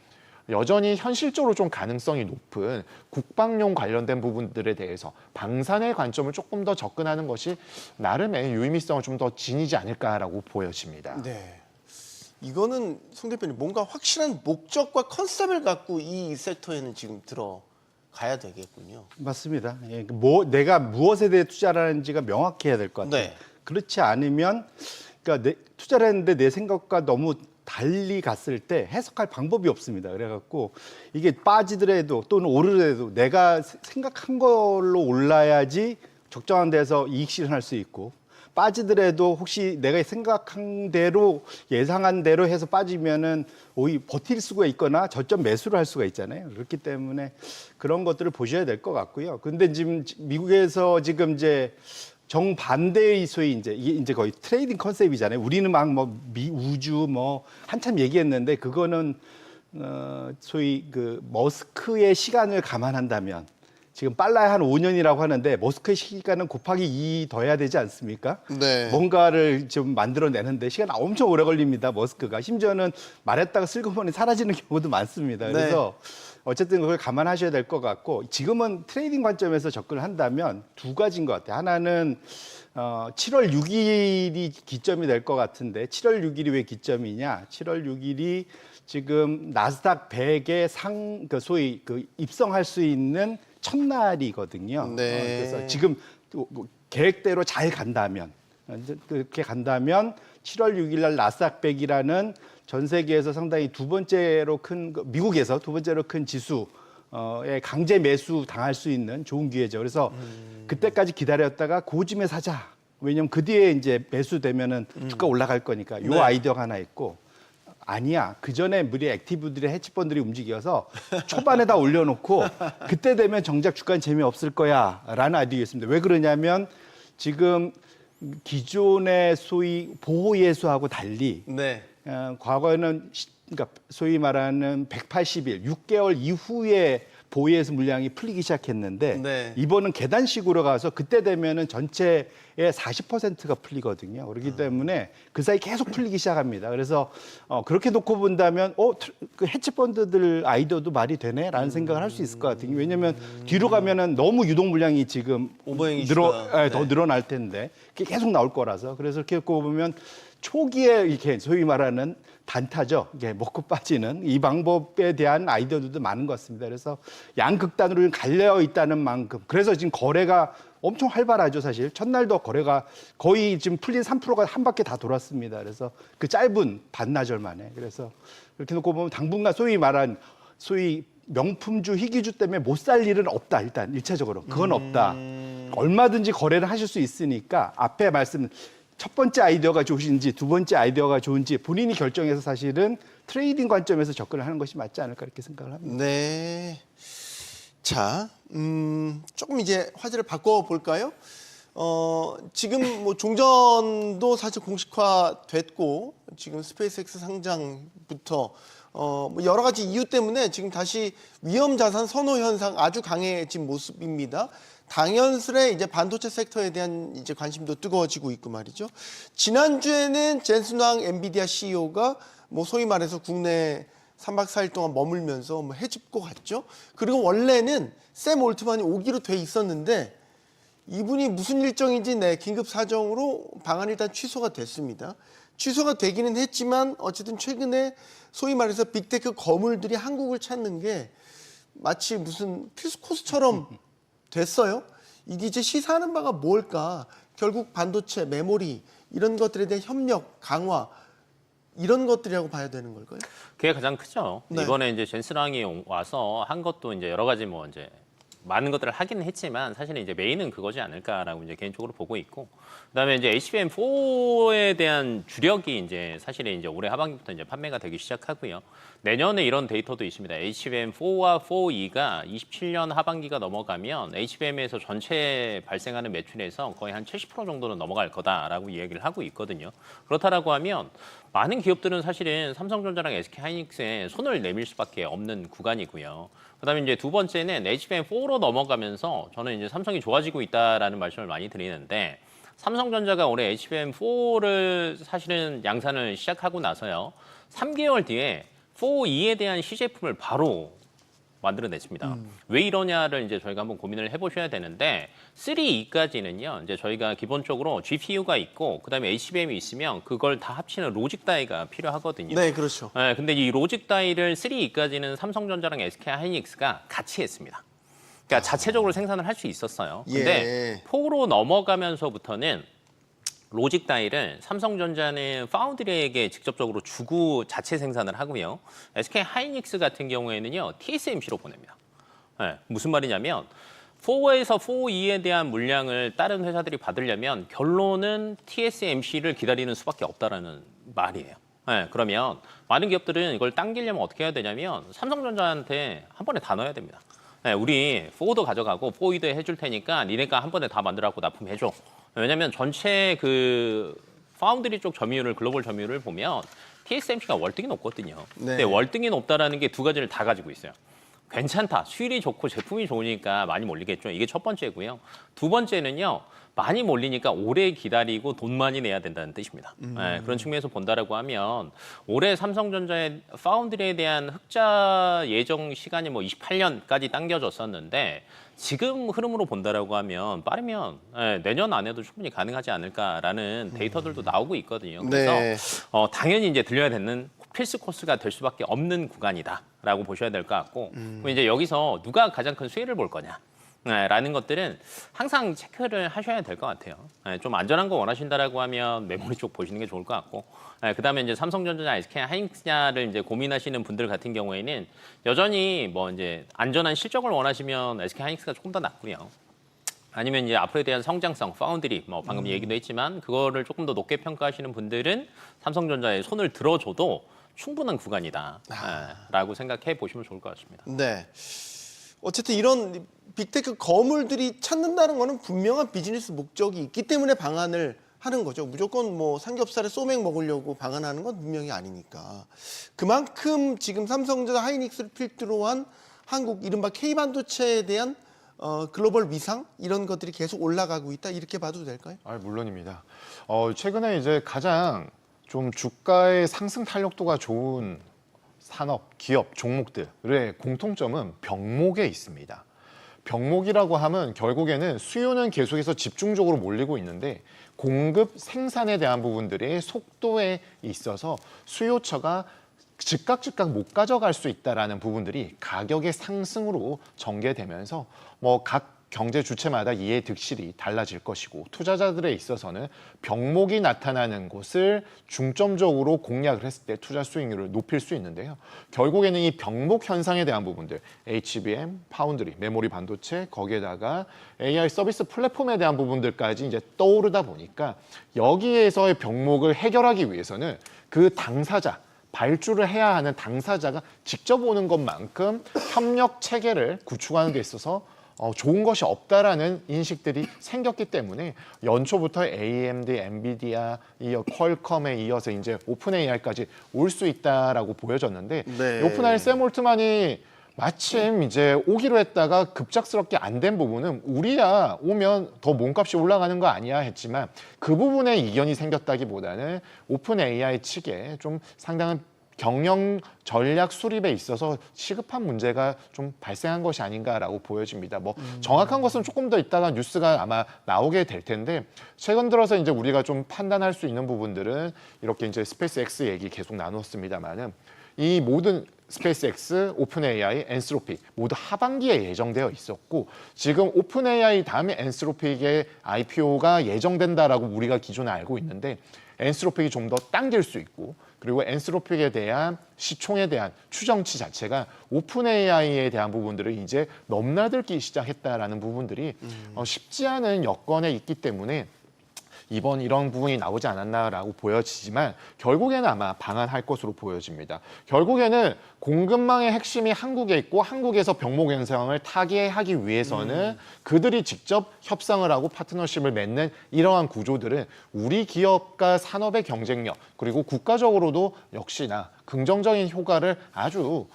여전히 현실적으로 좀 가능성이 높은 국방용 관련된 부분들에 대해서 방산의 관점을 조금 더 접근하는 것이 나름의 유의미성을 좀 더 지니지 않을까라고 보여집니다. 네. 이거는 송 대표님 뭔가 확실한 목적과 컨셉을 갖고 이 섹터에는 지금 들어가야 되겠군요. 맞습니다. 예, 내가 무엇에 대해 투자를 하는지가 명확해야 될 것 같아요. 네. 그렇지 않으면, 그러니까 투자를 했는데 내 생각과 너무 달리 갔을 때 해석할 방법이 없습니다. 그래갖고 이게 빠지더라도 또는 오르더라도 내가 생각한 걸로 올라야지 적정한 데서 이익 실현할 수 있고, 빠지더라도 혹시 내가 생각한 대로 예상한 대로 해서 빠지면은 오히려 버틸 수가 있거나 저점 매수를 할 수가 있잖아요. 그렇기 때문에 그런 것들을 보셔야 될 것 같고요. 근데 지금 미국에서 지금 이제 정반대의 소위 이게 이제 거의 트레이딩 컨셉이잖아요. 우리는 막 뭐 우주 뭐 한참 얘기했는데 그거는 소위 그 머스크의 시간을 감안한다면 지금 빨라야 한 5년이라고 하는데 머스크의 시간은 곱하기 2 더해야 되지 않습니까? 네. 뭔가를 좀 만들어내는데 시간 엄청 오래 걸립니다. 머스크가. 심지어는 말했다가 슬그머니 사라지는 경우도 많습니다. 그래서 어쨌든 그걸 감안하셔야 될 것 같고, 지금은 트레이딩 관점에서 접근을 한다면 두 가지인 것 같아요. 하나는 7월 6일이 기점이 될 것 같은데, 7월 6일이 왜 기점이냐? 7월 6일이 지금 나스닥 100에 소위 그 입성할 수 있는 첫날이거든요. 네. 그래서 지금 계획대로 잘 간다면, 그렇게 간다면 7월 6일 날 나스닥 100이라는 전 세계에서 상당히 미국에서 두 번째로 큰 지수에 강제 매수 당할 수 있는 좋은 기회죠. 그래서 그때까지 기다렸다가 고쯤에 사자. 왜냐면 그 뒤에 이제 매수되면은 주가 올라갈 거니까. 요 네. 아이디어가 하나 있고. 아니야. 그 전에 우리 액티브들이 헤지펀들이 움직여서 초반에 다 올려놓고 그때 되면 정작 주가는 재미없을 거야라는 아이디어가 있습니다. 왜 그러냐면 지금 기존의 소위 보호 예수하고 달리 네. 과거에는 그러니까 소위 말하는 180일, 6개월 이후에 보유예수 물량이 풀리기 시작했는데 네. 이번은 계단식으로 가서 그때 되면은 전체의 40%가 풀리거든요. 그렇기 때문에 그 사이 계속 풀리기 시작합니다. 그래서 그렇게 놓고 본다면 그 헤지펀드들 아이디어도 말이 되네라는 생각을 할 수 있을 것 같아요. 왜냐하면 뒤로 가면은 너무 유동 물량이 지금 오버행 더 늘어날 텐데 그게 계속 나올 거라서, 그래서 이렇게 놓고 보면 초기에 이렇게 소위 말하는 단타죠. 이게 먹고 빠지는 이 방법에 대한 아이디어들도 많은 것 같습니다. 그래서 양극단으로 갈려 있다는 만큼, 그래서 지금 거래가 엄청 활발하죠. 사실 첫날도 거래가 거의 지금 풀린 3%가 한 바퀴 다 돌았습니다. 그래서 그 짧은 반나절 만에. 그래서 이렇게 놓고 보면 당분간 소위 말한 소위 명품주, 희귀주 때문에 못 살 일은 없다. 일단 1차적으로 그건 없다. 얼마든지 거래를 하실 수 있으니까 앞에 말씀 첫 번째 아이디어가 좋으신지 두 번째 아이디어가 좋은지 본인이 결정해서 사실은 트레이딩 관점에서 접근을 하는 것이 맞지 않을까 이렇게 생각을 합니다. 네. 자, 조금 이제 화제를 바꿔볼까요? 지금 뭐 종전도 사실 공식화됐고, 지금 스페이스X 상장부터 뭐 여러 가지 이유 때문에 지금 다시 위험 자산 선호 현상 아주 강해진 모습입니다. 당연스레 이제 반도체 섹터에 대한 이제 관심도 뜨거워지고 있고 말이죠. 지난주에는 젠슨 황 엔비디아 CEO가 뭐 소위 말해서 국내 3박 4일 동안 머물면서 뭐 해집고 갔죠. 그리고 원래는 샘 올트만이 오기로 돼 있었는데 이분이 무슨 일정인지 긴급 사정으로 방한이 일단 취소가 됐습니다. 취소가 되기는 했지만 어쨌든 최근에 소위 말해서 빅테크 거물들이 한국을 찾는 게 마치 무슨 필수 코스처럼 됐어요. 이게 이제 시사하는 바가 뭘까? 결국 반도체, 메모리 이런 것들에 대한 협력, 강화 이런 것들이라고 봐야 되는 걸까요? 그게 가장 크죠. 네. 이번에 이제 젠스랑이 와서 한 것도 이제 여러 가지 뭐 이제 많은 것들을 하기는 했지만 사실은 이제 메인은 그거지 않을까라고 이제 개인적으로 보고 있고, 그다음에 이제 HBM4에 대한 주력이 이제 사실은 이제 올해 하반기부터 이제 판매가 되기 시작하고요. 내년에 이런 데이터도 있습니다. HBM4와 4E가 27년 하반기가 넘어가면 HBM에서 전체 발생하는 매출에서 거의 한 70% 정도는 넘어갈 거다라고 이야기를 하고 있거든요. 그렇다라고 하면 많은 기업들은 사실은 삼성전자랑 SK하이닉스에 손을 내밀 수밖에 없는 구간이고요. 그다음에 이제 두 번째는 HBM4로 넘어가면서 저는 이제 삼성이 좋아지고 있다라는 말씀을 많이 드리는데 삼성전자가 올해 HBM4를 사실은 양산을 시작하고 나서요. 3개월 뒤에 4E에 대한 시제품을 바로 만들어냈습니다. 왜 이러냐를 이제 저희가 한번 고민을 해보셔야 되는데 3E까지는요. 이제 저희가 기본적으로 GPU가 있고 그다음에 HBM이 있으면 그걸 다 합치는 로직 다이가 필요하거든요. 네, 그렇죠. 네, 근데 이 로직 다이를 3E까지는 삼성전자랑 SK하이닉스가 같이 했습니다. 그러니까 자체적으로 생산을 할 수 있었어요. 근데 4로 넘어가면서부터는 로직 다이를 삼성전자는 파운드리에게 직접적으로 주고 자체 생산을 하고요. SK 하이닉스 같은 경우에는요. TSMC로 보냅니다. 네, 무슨 말이냐면 4에서 4E에 대한 물량을 다른 회사들이 받으려면 결론은 TSMC를 기다리는 수밖에 없다라는 말이에요. 네, 그러면 많은 기업들은 이걸 당기려면 어떻게 해야 되냐면 삼성전자한테 한 번에 다 넣어야 됩니다. 네, 우리 4도 가져가고 4E도 해줄 테니까 니네가 한 번에 다 만들어갖고 납품해줘. 왜냐하면 전체 그 파운드리 쪽 점유율을 글로벌 점유율을 보면 TSMC가 월등히 높거든요. 네. 근데 월등히 높다라는 게 두 가지를 다 가지고 있어요. 괜찮다, 수율이 좋고 제품이 좋으니까 많이 몰리겠죠. 이게 첫 번째고요. 두 번째는요. 많이 몰리니까 오래 기다리고 돈 많이 내야 된다는 뜻입니다. 네, 그런 측면에서 본다라고 하면 올해 삼성전자의 파운드리에 대한 흑자 예정 시간이 뭐 28년까지 당겨졌었는데 지금 흐름으로 본다라고 하면 빠르면 내년 안에도 충분히 가능하지 않을까라는 데이터들도 나오고 있거든요. 그래서 네. 당연히 이제 들려야 되는 필수 코스가 될 수밖에 없는 구간이다라고 보셔야 될 것 같고 그럼 이제 여기서 누가 가장 큰 수혜를 볼 거냐? 라는 것들은 항상 체크를 하셔야 될 것 같아요. 좀 안전한 거 원하신다라고 하면 메모리 쪽 보시는 게 좋을 것 같고, 그다음에 이제 삼성전자나 SK하이닉스를 이제 고민하시는 분들 같은 경우에는 여전히 뭐 이제 안전한 실적을 원하시면 SK하이닉스가 조금 더 낫고요. 아니면 이제 앞으로에 대한 성장성, 파운드리, 뭐 방금 얘기도 했지만 그거를 조금 더 높게 평가하시는 분들은 삼성전자에 손을 들어줘도 충분한 구간이다라고 생각해 보시면 좋을 것 같습니다. 네. 어쨌든 이런 빅테크 거물들이 찾는다는 거는 분명한 비즈니스 목적이 있기 때문에 방안을 하는 거죠. 무조건 뭐 삼겹살에 소맥 먹으려고 방안하는 건 분명히 아니니까. 그만큼 지금 삼성전자 하이닉스를 필두로 한 한국 이른바 K반도체에 대한 글로벌 위상 이런 것들이 계속 올라가고 있다 이렇게 봐도 될까요? 물론입니다. 최근에 이제 가장 좀 주가의 상승 탄력도가 좋은 산업, 기업, 종목들의 공통점은 병목에 있습니다. 병목이라고 하면 결국에는 수요는 계속해서 집중적으로 몰리고 있는데 공급, 생산에 대한 부분들의 속도에 있어서 수요처가 즉각 못 가져갈 수 있다라는 부분들이 가격의 상승으로 전개되면서 뭐 각 경제 주체마다 이해 득실이 달라질 것이고 투자자들에 있어서는 병목이 나타나는 곳을 중점적으로 공략을 했을 때 투자 수익률을 높일 수 있는데요. 결국에는 이 병목 현상에 대한 부분들, HBM, 파운드리, 메모리 반도체, 거기에다가 AI 서비스 플랫폼에 대한 부분들까지 이제 떠오르다 보니까 여기에서의 병목을 해결하기 위해서는 그 당사자, 발주를 해야 하는 당사자가 직접 오는 것만큼 협력 체계를 구축하는 데 있어서 좋은 것이 없다라는 인식들이 생겼기 때문에 연초부터 AMD, 엔비디아, 퀄컴에 이어서 이제 오픈 AI까지 올 수 있다라고 보여졌는데 네. 오픈 AI 샘 올트만이 마침 이제 오기로 했다가 급작스럽게 안 된 부분은 우리야 오면 더 몸값이 올라가는 거 아니야 했지만 그 부분에 이견이 생겼다기보다는 오픈 AI 측에 좀 상당한 경영 전략 수립에 있어서 시급한 문제가 좀 발생한 것이 아닌가라고 보여집니다. 뭐 정확한 것은 조금 더 있다가 뉴스가 아마 나오게 될 텐데 최근 들어서 이제 우리가 좀 판단할 수 있는 부분들은 이렇게 이제 스페이스 X 얘기 계속 나눴습니다만은 이 모든 스페이스 X, 오픈 AI, 엔스로픽 모두 하반기에 예정되어 있었고 지금 오픈 AI 다음에 엔스로픽의 IPO가 예정된다라고 우리가 기존에 알고 있는데 엔스로픽이 좀 더 당길 수 있고 그리고 엔스로픽에 대한 시총에 대한 추정치 자체가 오픈 AI에 대한 부분들을 이제 넘나들기 시작했다라는 부분들이 쉽지 않은 여건에 있기 때문에 이번 이런 부분이 나오지 않았나라고 보여지지만 결국에는 아마 방한할 것으로 보여집니다. 결국에는 공급망의 핵심이 한국에 있고 한국에서 병목 현상을 타개하기 위해서는 그들이 직접 협상을 하고 파트너십을 맺는 이러한 구조들은 우리 기업과 산업의 경쟁력 그리고 국가적으로도 역시나 긍정적인 효과를 아주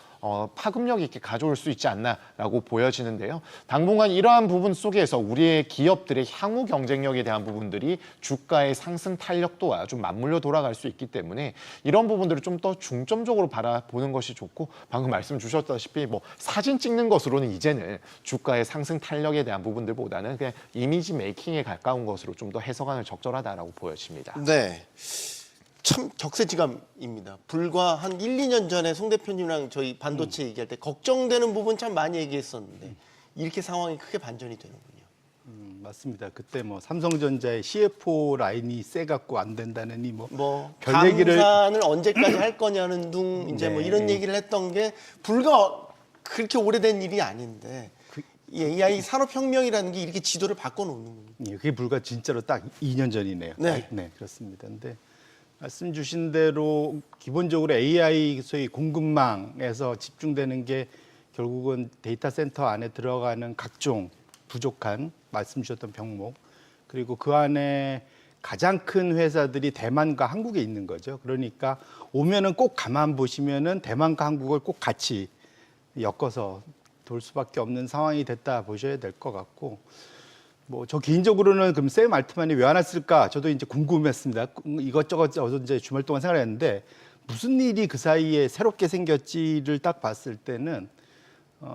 파급력 있게 가져올 수 있지 않나라고 보여지는데요. 당분간 이러한 부분 속에서 우리의 기업들의 향후 경쟁력에 대한 부분들이 주가의 상승 탄력도와 좀 맞물려 돌아갈 수 있기 때문에 이런 부분들을 좀 더 중점적으로 바라보는 것이 좋고 방금 말씀 주셨다시피 뭐 사진 찍는 것으로는 이제는 주가의 상승 탄력에 대한 부분들보다는 그냥 이미지 메이킹에 가까운 것으로 좀 더 해석하는 적절하다라고 보여집니다. 네. 참 격세지감입니다. 불과 한 1, 2년 전에 송 대표님이랑 저희 반도체 얘기할 때 걱정되는 부분 참 많이 얘기했었는데 이렇게 상황이 크게 반전이 되는군요. 맞습니다. 그때 뭐 삼성전자의 CFO 라인이 세갖고 안 된다느니 뭐 별 얘기를 감산을 언제까지 할 거냐는 둥 이제 뭐 네. 이런 얘기를 했던 게 불과 그렇게 오래된 일이 아닌데 이 AI 산업혁명이라는 게 이렇게 지도를 바꿔놓는군요. 예, 그게 불과 진짜로 딱 2년 전이네요. 네. 네, 그렇습니다. 근데 말씀 주신 대로 기본적으로 AI 소위 공급망에서 집중되는 게 결국은 데이터 센터 안에 들어가는 각종 부족한 말씀 주셨던 병목 그리고 그 안에 가장 큰 회사들이 대만과 한국에 있는 거죠. 그러니까 오면은 꼭 가만 보시면은 대만과 한국을 꼭 같이 엮어서 돌 수밖에 없는 상황이 됐다 보셔야 될 것 같고 뭐 저 개인적으로는 그럼 샘 알트만이 왜 안 왔을까 저도 이제 궁금했습니다. 이것저것 저도 이제 주말 동안 생각했는데 무슨 일이 그 사이에 새롭게 생겼지를 딱 봤을 때는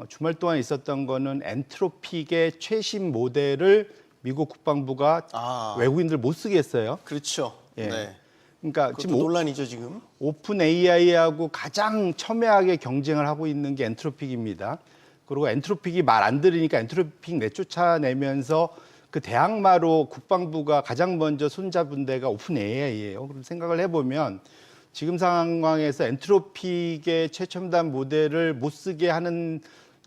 주말 동안 있었던 거는 엔트로픽의 최신 모델을 미국 국방부가 외국인들 못 쓰게 했어요. 그렇죠. 예. 네. 그러니까 그것도 지금 논란이죠 지금. 오픈 AI하고 가장 첨예하게 경쟁을 하고 있는 게 엔트로픽입니다. 그리고 엔트로픽이 말 안 들으니까 엔트로픽 내쫓아내면서 그 대항마로 국방부가 가장 먼저 손잡은 데가 오픈 AI예요. 그럼 생각을 해보면 지금 상황에서 엔트로픽의 최첨단 모델을 못 쓰게 하는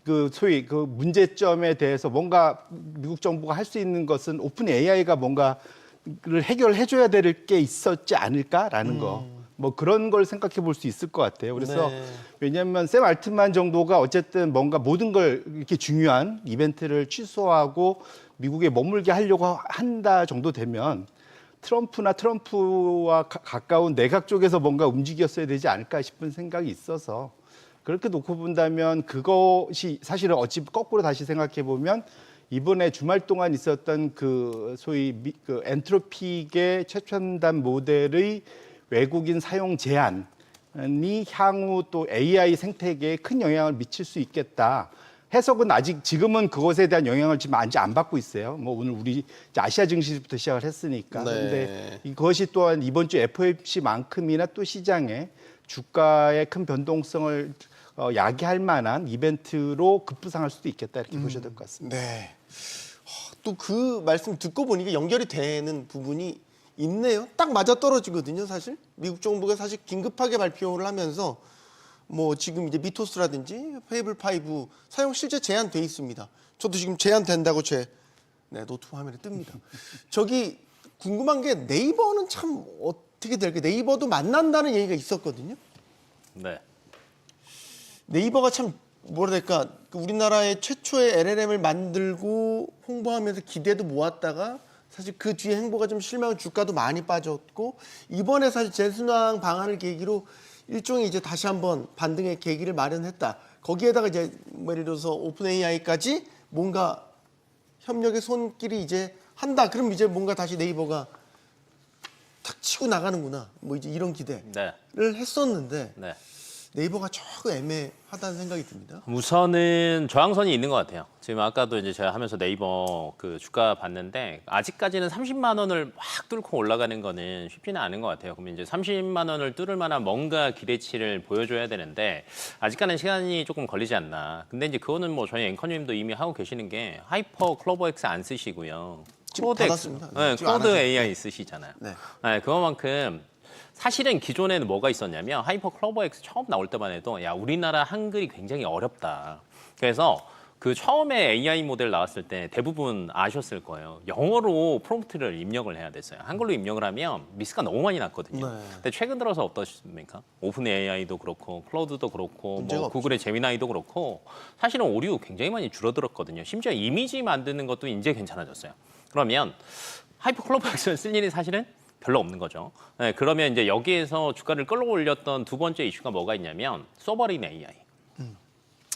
그 소위 그 문제점에 대해서 뭔가 미국 정부가 할 수 있는 것은 오픈 AI가 뭔가를 해결해줘야 될 게 있었지 않을까라는 거. 뭐 그런 걸 생각해 볼 수 있을 것 같아요. 그래서 네. 왜냐하면 샘 알트만 정도가 어쨌든 뭔가 모든 걸 이렇게 중요한 이벤트를 취소하고 미국에 머물게 하려고 한다 정도 되면 트럼프와 가까운 내각 쪽에서 뭔가 움직였어야 되지 않을까 싶은 생각이 있어서 그렇게 놓고 본다면 그것이 사실은 어찌 거꾸로 다시 생각해 보면 이번에 주말 동안 있었던 그 소위 그 엔트로픽의 최첨단 모델의 외국인 사용 제한이 향후 또 AI 생태계에 큰 영향을 미칠 수 있겠다. 해석은 아직 지금은 그것에 대한 영향을 지금 아직 안 받고 있어요. 뭐 오늘 우리 아시아 증시부터 시작을 했으니까. 네. 그런데 이것이 또한 이번 주 FOMC만큼이나 또 시장에 주가의 큰 변동성을 야기할 만한 이벤트로 급부상할 수도 있겠다 이렇게 보셔야 될 것 같습니다. 네. 또 그 말씀 듣고 보니까 연결이 되는 부분이 있네요. 딱 맞아 떨어지거든요, 사실. 미국 정부가 사실 긴급하게 발표를 하면서 뭐 지금 이제 미토스라든지 페이블 5 사용 실제 제한돼 있습니다. 저도 지금 제한된다고 제 노트 화면에 뜹니다. 저기 궁금한 게 네이버는 참 어떻게 될까? 네이버도 만난다는 얘기가 있었거든요. 네. 네이버가 참 뭐라 될까? 우리나라의 최초의 LLM을 만들고 홍보하면서 기대도 모았다가 사실 그 뒤에 행보가 좀 실망한 주가도 많이 빠졌고 이번에 사실 재순환 방안을 계기로 일종의 이제 다시 한번 반등의 계기를 마련했다. 거기에다가 이제 뭐 예를 들어서 오픈 AI까지 뭔가 협력의 손길이 이제 한다. 그럼 이제 뭔가 다시 네이버가 탁 치고 나가는구나. 뭐 이제 이런 기대를 네. 했었는데 네. 네이버가 조금 애매하다는 생각이 듭니다. 우선은 저항선이 있는 것 같아요. 지금 아까도 이제 제가 하면서 네이버 그 주가 봤는데 아직까지는 30만 원을 막 뚫고 올라가는 거는 쉽지는 않은 것 같아요. 그러면 이제 30만 원을 뚫을 만한 뭔가 기대치를 보여줘야 되는데 아직까지는 시간이 조금 걸리지 않나. 근데 이제 그거는 뭐 저희 앵커님도 이미 하고 계시는 게 하이퍼 클로버X 안 쓰시고요. 지금 닫았습니다. 네, 지금 안 코드 하죠. AI 쓰시잖아요. 네. 네, 그거만큼 사실은 기존에는 뭐가 있었냐면 하이퍼 클로버X 처음 나올 때만 해도 야 우리나라 한글이 굉장히 어렵다. 그래서 그 처음에 AI 모델 나왔을 때 대부분 아셨을 거예요. 영어로 프롬프트를 입력을 해야 됐어요. 한글로 입력을 하면 미스가 너무 많이 났거든요. 네. 근데 최근 들어서 어떠십니까? 오픈 AI도 그렇고 클라우드도 그렇고 문제가 뭐 구글의 제미나이도 그렇고 사실은 오류 굉장히 많이 줄어들었거든요. 심지어 이미지 만드는 것도 이제 괜찮아졌어요. 그러면 하이퍼 클로버엑스를 쓸 일이 사실은 별로 없는 거죠. 네, 그러면 이제 여기에서 주가를 끌어올렸던 두 번째 이슈가 뭐가 있냐면 소버린 AI.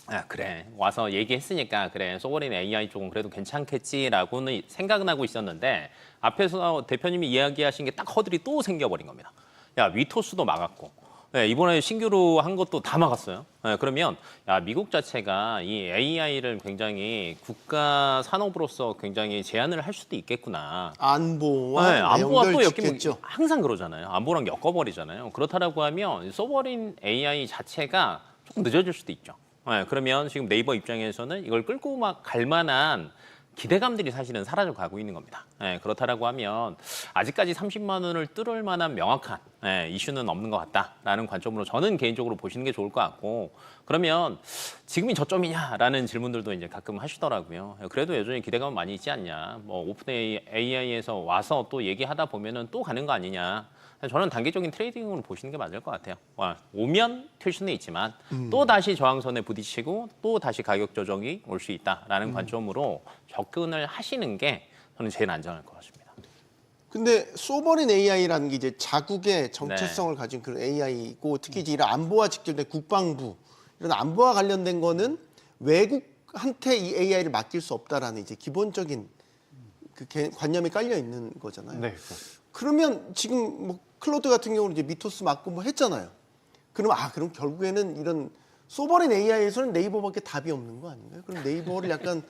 아, 그래. 와서 얘기했으니까 그래. 소버린 AI 쪽은 그래도 괜찮겠지라고는 생각은 하고 있었는데 앞에서 대표님이 이야기하신 게 딱 허들이 또 생겨버린 겁니다. 야, 위토스도 막았고 네, 이번에 신규로 한 것도 다 막았어요. 네, 그러면 야, 미국 자체가 이 AI를 굉장히 국가 산업으로서 굉장히 제한을 할 수도 있겠구나. 안보와 네, 안보와 또 엮이면 연결짓겠죠. 항상 그러잖아요. 안보랑 엮어버리잖아요. 그렇다라고 하면 소버린 AI 자체가 조금 늦어질 수도 있죠. 네, 그러면 지금 네이버 입장에서는 이걸 끌고 막 갈 만한 기대감들이 사실은 사라져 가고 있는 겁니다. 네, 그렇다라고 하면 아직까지 30만 원을 뚫을 만한 명확한 이슈는 없는 것 같다라는 관점으로 저는 개인적으로 보시는 게 좋을 것 같고 그러면 지금이 저점이냐라는 질문들도 이제 가끔 하시더라고요. 그래도 여전히 기대감은 많이 있지 않냐. 뭐 오픈 AI에서 와서 또 얘기하다 보면은 또 가는 거 아니냐. 저는 단기적인 트레이딩으로 보시는 게 맞을 것 같아요. 오면 튈 수는 있지만 또 다시 저항선에 부딪히고 또 다시 가격 조정이 올 수 있다라는 관점으로 접근을 하시는 게 저는 제일 안전할 것 같습니다. 근데 소버린 AI라는 게 이제 자국의 정체성을 가진 그런 AI고 특히 이제 이런 안보와 직결된 국방부 이런 안보와 관련된 거는 외국한테 이 AI를 맡길 수 없다라는 이제 기본적인 그 관념이 깔려 있는 거잖아요. 네. 그러면 지금 뭐 클로드 같은 경우는 이제 미토스 맞고 뭐 했잖아요. 그럼 결국에는 이런 소버린 AI에서는 네이버밖에 답이 없는 거 아닌가요? 그럼 네이버를 약간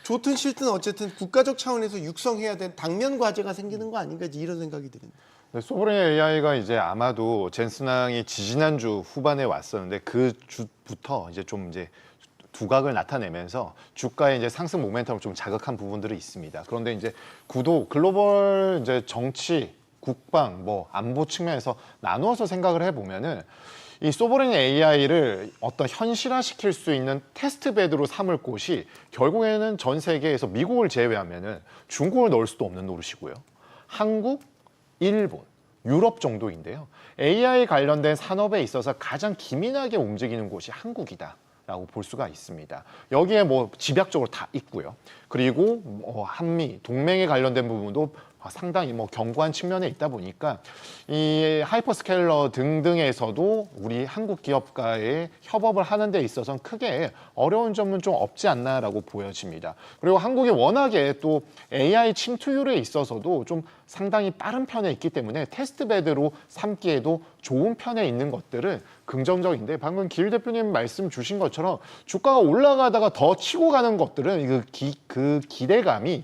좋든 싫든 어쨌든 국가적 차원에서 육성해야 된 당면 과제가 생기는 거 아닌가 이런 생각이 드는데. 네, 소브린 AI가 이제 아마도 젠슨항이 지지난주 후반에 왔었는데 그 주부터 이제 두각을 나타내면서 주가의 이제 상승 모멘텀을 좀 자극한 부분들이 있습니다. 그런데 이제 글로벌 이제 정치, 국방, 뭐 안보 측면에서 나누어서 생각을 해보면은 이 소버린 AI를 어떤 현실화시킬 수 있는 테스트베드로 삼을 곳이 결국에는 전 세계에서 미국을 제외하면은 중국을 넣을 수도 없는 노릇이고요. 한국, 일본, 유럽 정도인데요. AI 관련된 산업에 있어서 가장 기민하게 움직이는 곳이 한국이다라고 볼 수가 있습니다. 여기에 뭐 집약적으로 다 있고요. 그리고 한미 동맹에 관련된 부분도 상당히 뭐 견고한 측면에 있다 보니까 이 하이퍼스케일러 등등에서도 우리 한국 기업과의 협업을 하는 데 있어서는 크게 어려운 점은 좀 없지 않나라고 보여집니다. 그리고 한국이 워낙에 또 AI 침투율에 있어서도 좀 상당히 빠른 편에 있기 때문에 테스트베드로 삼기에도 좋은 편에 있는 것들은 긍정적인데 방금 길 대표님 말씀 주신 것처럼 주가가 올라가다가 더 치고 가는 것들은 그 기대감이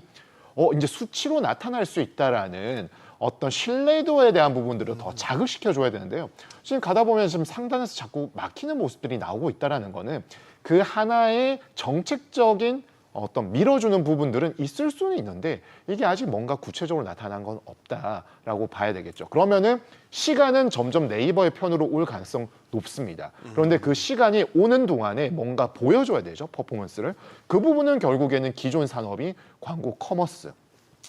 이제 수치로 나타날 수 있다라는 어떤 신뢰도에 대한 부분들을 더 자극시켜줘야 되는데요. 지금 가다 보면 지금 상단에서 자꾸 막히는 모습들이 나오고 있다라는 거는 그 하나의 정책적인 어떤 밀어주는 부분들은 있을 수는 있는데 이게 아직 뭔가 구체적으로 나타난 건 없다라고 봐야 되겠죠. 그러면은 시간은 점점 네이버의 편으로 올 가능성 높습니다. 그런데 그 시간이 오는 동안에 뭔가 보여줘야 되죠, 퍼포먼스를. 그 부분은 결국에는 기존 산업이 광고, 커머스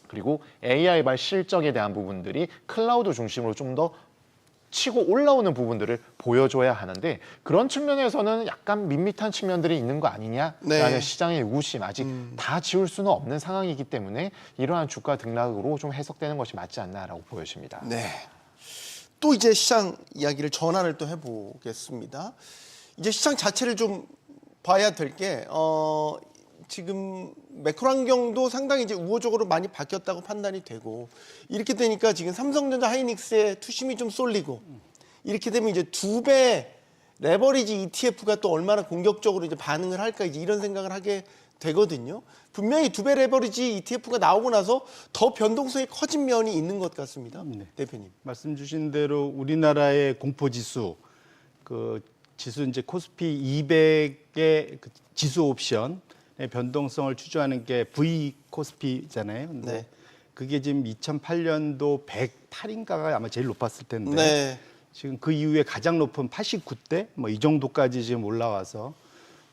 그리고 AI발 실적에 대한 부분들이 클라우드 중심으로 좀 더 치고 올라오는 부분들을 보여줘야 하는데 그런 측면에서는 약간 밋밋한 측면들이 있는 거 아니냐라는 네. 시장의 의구심 아직 다 지울 수는 없는 상황이기 때문에 이러한 주가 등락으로 좀 해석되는 것이 맞지 않나라고 보여집니다. 네. 또 이제 시장 이야기를 전환을 또 해보겠습니다. 이제 시장 자체를 좀 봐야 될 게 지금 매크로 환경도 상당히 이제 우호적으로 많이 바뀌었다고 판단이 되고 이렇게 되니까 지금 삼성전자 하이닉스의 투심이 좀 쏠리고 이렇게 되면 이제 2배 레버리지 ETF가 또 얼마나 공격적으로 이제 반응을 할까 이제 이런 생각을 하게 되거든요. 분명히 2배 레버리지 ETF가 나오고 나서 더 변동성이 커진 면이 있는 것 같습니다. 네. 대표님. 말씀 주신 대로 우리나라의 공포 지수 그 지수 이제 코스피 200의 그 지수 옵션의 변동성을 추주하는 게 V 코스피잖아요. 근데 네. 그게 지금 2008년도 108인가가 아마 제일 높았을 텐데 네. 지금 그 이후에 가장 높은 89대 뭐 이 정도까지 지금 올라와서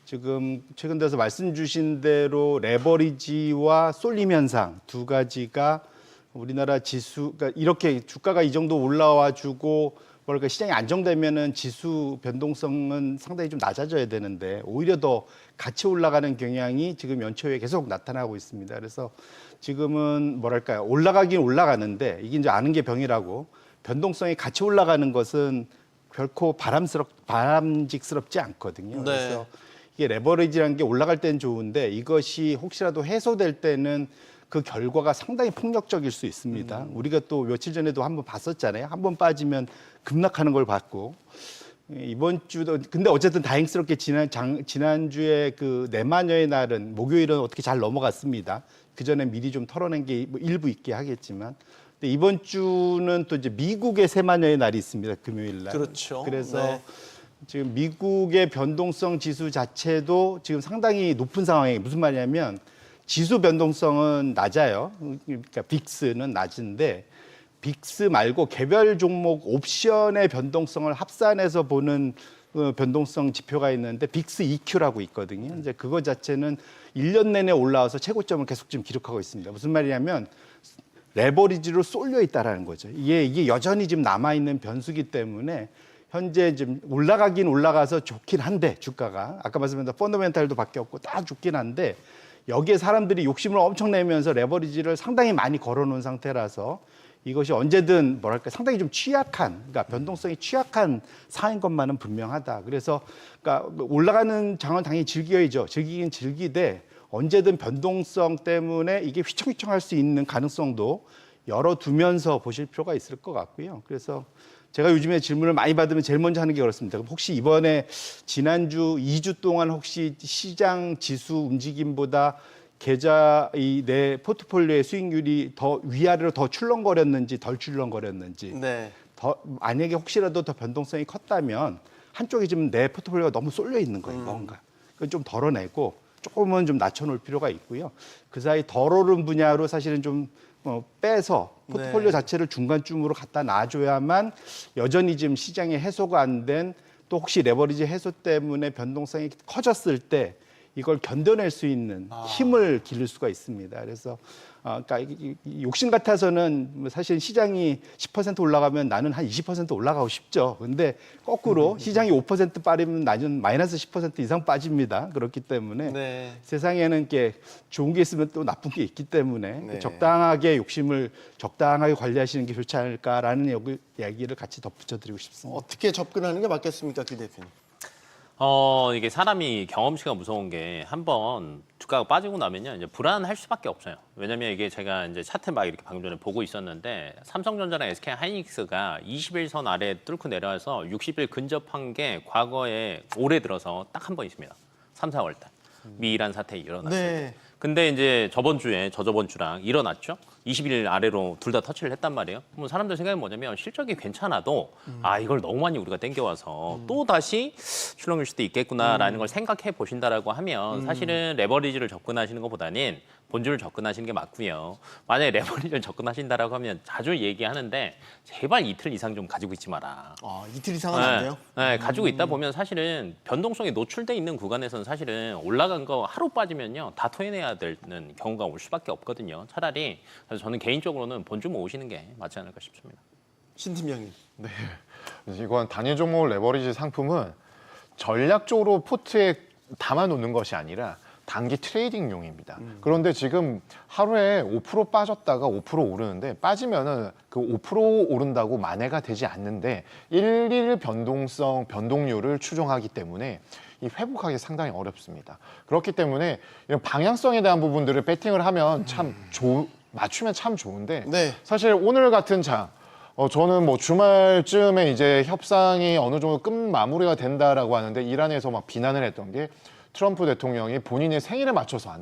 지금 최근 들어서 말씀 주신 대로 레버리지와 쏠림 현상 두 가지가 우리나라 지수, 그러니까 이렇게 주가가 이 정도 올라와 주고 뭐랄까 시장이 안정되면은 지수 변동성은 상당히 좀 낮아져야 되는데 오히려 더 같이 올라가는 경향이 지금 연초에 계속 나타나고 있습니다. 그래서 지금은 뭐랄까요 올라가긴 올라가는데 이게 이제 아는 게 병이라고 변동성이 같이 올라가는 것은 결코 바람직스럽지 않거든요. 네. 그래서 이게 레버리지라는 게 올라갈 때는 좋은데 이것이 혹시라도 해소될 때는 그 결과가 상당히 폭력적일 수 있습니다. 우리가 또 며칠 전에도 한번 봤었잖아요. 한번 빠지면 급락하는 걸 봤고 이번 주도 근데 어쨌든 다행스럽게 지난주에 그 내마녀의 날은 목요일은 어떻게 잘 넘어갔습니다. 그 전에 미리 좀 털어낸 게 뭐 일부 있게 하겠지만 근데 이번 주는 또 이제 미국의 세마녀의 날이 있습니다. 금요일 날. 그렇죠. 그래서 네. 지금 미국의 변동성 지수 자체도 지금 상당히 높은 상황이에요. 무슨 말이냐면 지수 변동성은 낮아요. 그러니까 빅스는 낮은데 빅스 말고 개별 종목 옵션의 변동성을 합산해서 보는 변동성 지표가 있는데 빅스 EQ라고 있거든요. 이제 그거 자체는 1년 내내 올라와서 최고점을 계속 지금 기록하고 있습니다. 무슨 말이냐면 레버리지로 쏠려 있다라는 거죠. 이게 여전히 지금 남아 있는 변수기 때문에 현재 지금 올라가긴 올라가서 좋긴 한데 주가가 아까 말씀드린 펀더멘탈도 바뀌었고 다 좋긴 한데 여기에 사람들이 욕심을 엄청 내면서 레버리지를 상당히 많이 걸어놓은 상태라서 이것이 언제든 뭐랄까 상당히 좀 취약한, 그러니까 변동성이 취약한 상인 것만은 분명하다. 그래서 그러니까 올라가는 장은 당연히 즐겨야죠. 즐기긴 즐기되 언제든 변동성 때문에 이게 휘청휘청할 수 있는 가능성도 열어두면서 보실 필요가 있을 것 같고요. 그래서 제가 요즘에 질문을 많이 받으면 제일 먼저 하는 게 그렇습니다. 혹시 이번에 지난주 2주 동안 혹시 시장 지수 움직임보다 계좌 내 포트폴리오의 수익률이 더 위아래로 더 출렁거렸는지 덜 출렁거렸는지 네. 더 만약에 혹시라도 더 변동성이 컸다면 한쪽에 지금 내 포트폴리오가 너무 쏠려 있는 거예요. 뭔가 그건 좀 덜어내고 조금은 좀 낮춰놓을 필요가 있고요. 그 사이 덜 오른 분야로 사실은 좀 빼서 포트폴리오 네. 자체를 중간쯤으로 갖다 놔줘야만 여전히 지금 시장에 해소가 안 된 또 혹시 레버리지 해소 때문에 변동성이 커졌을 때 이걸 견뎌낼 수 있는 힘을 기를 수가 있습니다. 그래서 그러니까 욕심 같아서는 사실 시장이 10% 올라가면 나는 한 20% 올라가고 싶죠. 근데 거꾸로 시장이 5% 빠지면 나는 마이너스 10% 이상 빠집니다. 그렇기 때문에 네. 세상에는 게 좋은 게 있으면 또 나쁜 게 있기 때문에 네. 적당하게 욕심을 적당하게 관리하시는 게 좋지 않을까라는 얘기를 같이 덧붙여드리고 싶습니다. 어떻게 접근하는 게 맞겠습니까, 김 대표님? 이게 사람이 경험치가 무서운 게 한번 주가가 빠지고 나면요, 이제 불안할 수밖에 없어요. 왜냐면 이게 제가 이제 차트 막 이렇게 방금 전에 보고 있었는데 삼성전자랑 SK 하이닉스가 21선 아래 뚫고 내려와서 60일 근접한 게 과거에 올해 들어서 딱 한 번 있습니다. 3, 4월 달. 미이란 사태 일어났을 때. 네. 근데 이제 저번 주에 저저번 주랑 일어났죠. 20일 아래로 둘 다 터치를 했단 말이에요. 그럼 사람들 생각이 뭐냐면 실적이 괜찮아도 이걸 너무 많이 우리가 땡겨와서 또 다시 출렁일 수도 있겠구나라는 걸 생각해 보신다라고 하면 사실은 레버리지를 접근하시는 것보다는 본주를 접근하시는 게 맞고요. 만약에 레버리지를 접근하신다라고 하면 자주 얘기하는데 제발 이틀 이상 좀 가지고 있지 마라. 이틀 이상은 안 돼요? 네, 가지고 있다 보면 사실은 변동성이 노출돼 있는 구간에서는 사실은 올라간 거 하루 빠지면요 다 토해내야 되는 경우가 올 수밖에 없거든요. 차라리 그래서 저는 개인적으로는 본주 모으시는 게 맞지 않을까 싶습니다. 신 팀장님. 이건 단일 종목 레버리지 상품은 전략적으로 포트에 담아놓는 것이 아니라 단기 트레이딩용입니다. 그런데 지금 하루에 5% 빠졌다가 5% 오르는데 빠지면은 그 5% 오른다고 만회가 되지 않는데 일일 변동률을 추정하기 때문에 이 회복하기 상당히 어렵습니다. 그렇기 때문에 이런 방향성에 대한 부분들을 배팅을 하면 참 맞추면 참 좋은데 네. 사실 오늘 같은 장 저는 뭐 주말쯤에 이제 협상이 어느 정도 끝 마무리가 된다라고 하는데 이란에서 막 비난을 했던 게 트럼프 대통령이 본인의 생일에 맞춰서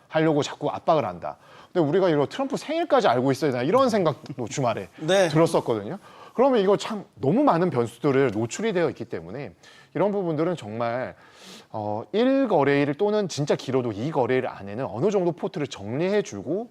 하려고 자꾸 압박을 한다. 근데 우리가 이거 트럼프 생일까지 알고 있어야 되나 이런 생각도 주말에 네. 들었었거든요. 그러면 이거 참 너무 많은 변수들을 노출이 되어 있기 때문에 이런 부분들은 정말 1거래일 또는 진짜 길어도 2거래일 안에는 어느 정도 포트를 정리해주고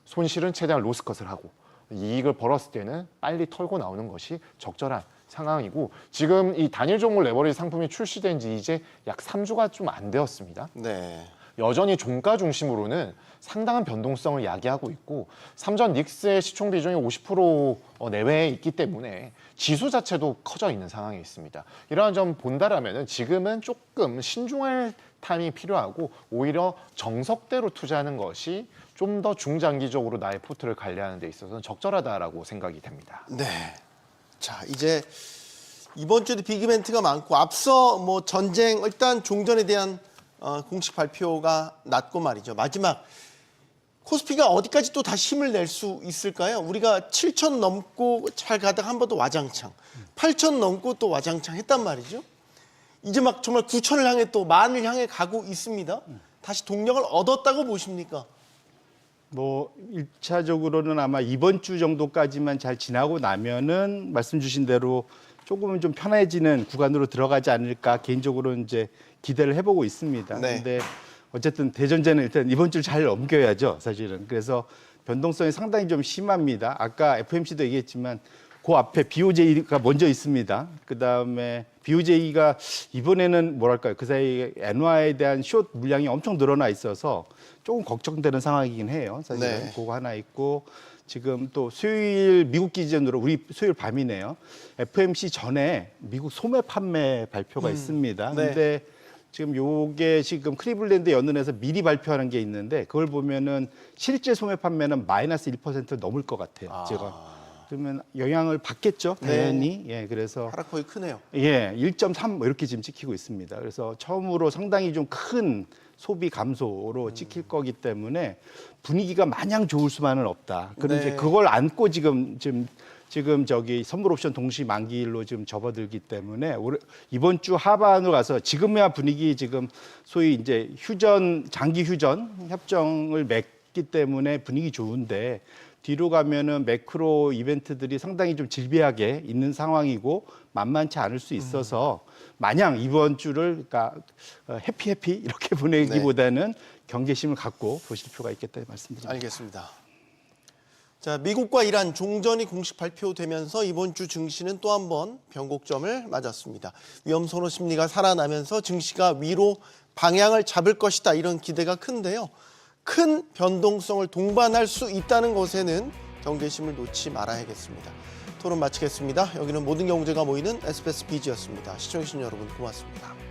손실은 최대한 로스컷을 하고 이익을 벌었을 때는 빨리 털고 나오는 것이 적절한 상황이고 지금 이 단일 종목 레버리지 상품이 출시된 지 이제 약 3주가 좀 안 되었습니다. 네. 여전히 종가 중심으로는 상당한 변동성을 야기하고 있고 삼전 닉스의 시총 비중이 50% 내외에 있기 때문에 지수 자체도 커져 있는 상황에 있습니다. 이러한 점 본다라면은 지금은 조금 신중할 타임이 필요하고 오히려 정석대로 투자하는 것이 좀 더 중장기적으로 나의 포트를 관리하는 데 있어서는 적절하다라고 생각이 됩니다. 네. 자, 이제 이번 주도 빅 이벤트가 많고 앞서 뭐 전쟁 일단 종전에 대한 공식 발표가 났고 말이죠. 마지막 코스피가 어디까지 또 다시 힘을 낼 수 있을까요? 우리가 7천 넘고 잘 가다가 한 번 더 와장창, 8천 넘고 또 와장창 했단 말이죠. 이제 막 정말 9천을 향해 또 만을 향해 가고 있습니다. 다시 동력을 얻었다고 보십니까? 뭐 1차적으로는 아마 이번 주 정도까지만 잘 지나고 나면은 말씀 주신 대로 조금은 좀 편해지는 구간으로 들어가지 않을까 개인적으로 이제 기대를 해보고 있습니다. 네. 근데 어쨌든 대전제는 일단 이번 주를 잘 넘겨야죠, 사실은. 그래서 변동성이 상당히 좀 심합니다. 아까 FMC도 얘기했지만 그 앞에 BOJ가 먼저 있습니다. 그다음에 BOJ가 이번에는 뭐랄까요, 그 사이에 엔화에 대한 숏 물량이 엄청 늘어나 있어서 조금 걱정되는 상황이긴 해요. 사실은 네. 그거 하나 있고 지금 또 수요일 미국 기준으로 우리 수요일 밤이네요. FMC 전에 미국 소매 판매 발표가 있습니다. 네. 근데 지금 요게 지금 클리블랜드 연은에서 미리 발표하는 게 있는데 그걸 보면은 실제 소매 판매는 마이너스 1% 넘을 것 같아요. 제가 그러면 영향을 받겠죠, 당연히. 예, 그래서 하락폭이 크네요. 예, 1.3 뭐 이렇게 지금 찍히고 있습니다. 그래서 처음으로 상당히 좀 큰 소비 감소로 찍힐 거기 때문에 분위기가 마냥 좋을 수만은 없다. 그런 네. 이제 그걸 안고 지금 저기 선물 옵션 동시 만기일로 지금 접어들기 때문에 이번 주 하반으로 가서 지금이야 분위기 지금 소위 이제 장기 휴전 협정을 맺기 때문에 분위기 좋은데 뒤로 가면은 매크로 이벤트들이 상당히 좀 질비하게 있는 상황이고 만만치 않을 수 있어서 마냥 이번 주를 그러니까 해피 이렇게 보내기보다는 경계심을 갖고 보실 필요가 있겠다 말씀드립니다. 알겠습니다. 자, 미국과 이란 종전이 공식 발표되면서 이번 주 증시는 또 한 번 변곡점을 맞았습니다. 위험 선호 심리가 살아나면서 증시가 위로 방향을 잡을 것이다 이런 기대가 큰데요. 큰 변동성을 동반할 수 있다는 것에는 경계심을 놓지 말아야겠습니다. 토론 마치겠습니다. 여기는 모든 경제가 모이는 SBS BG였습니다. 시청해주신 여러분 고맙습니다.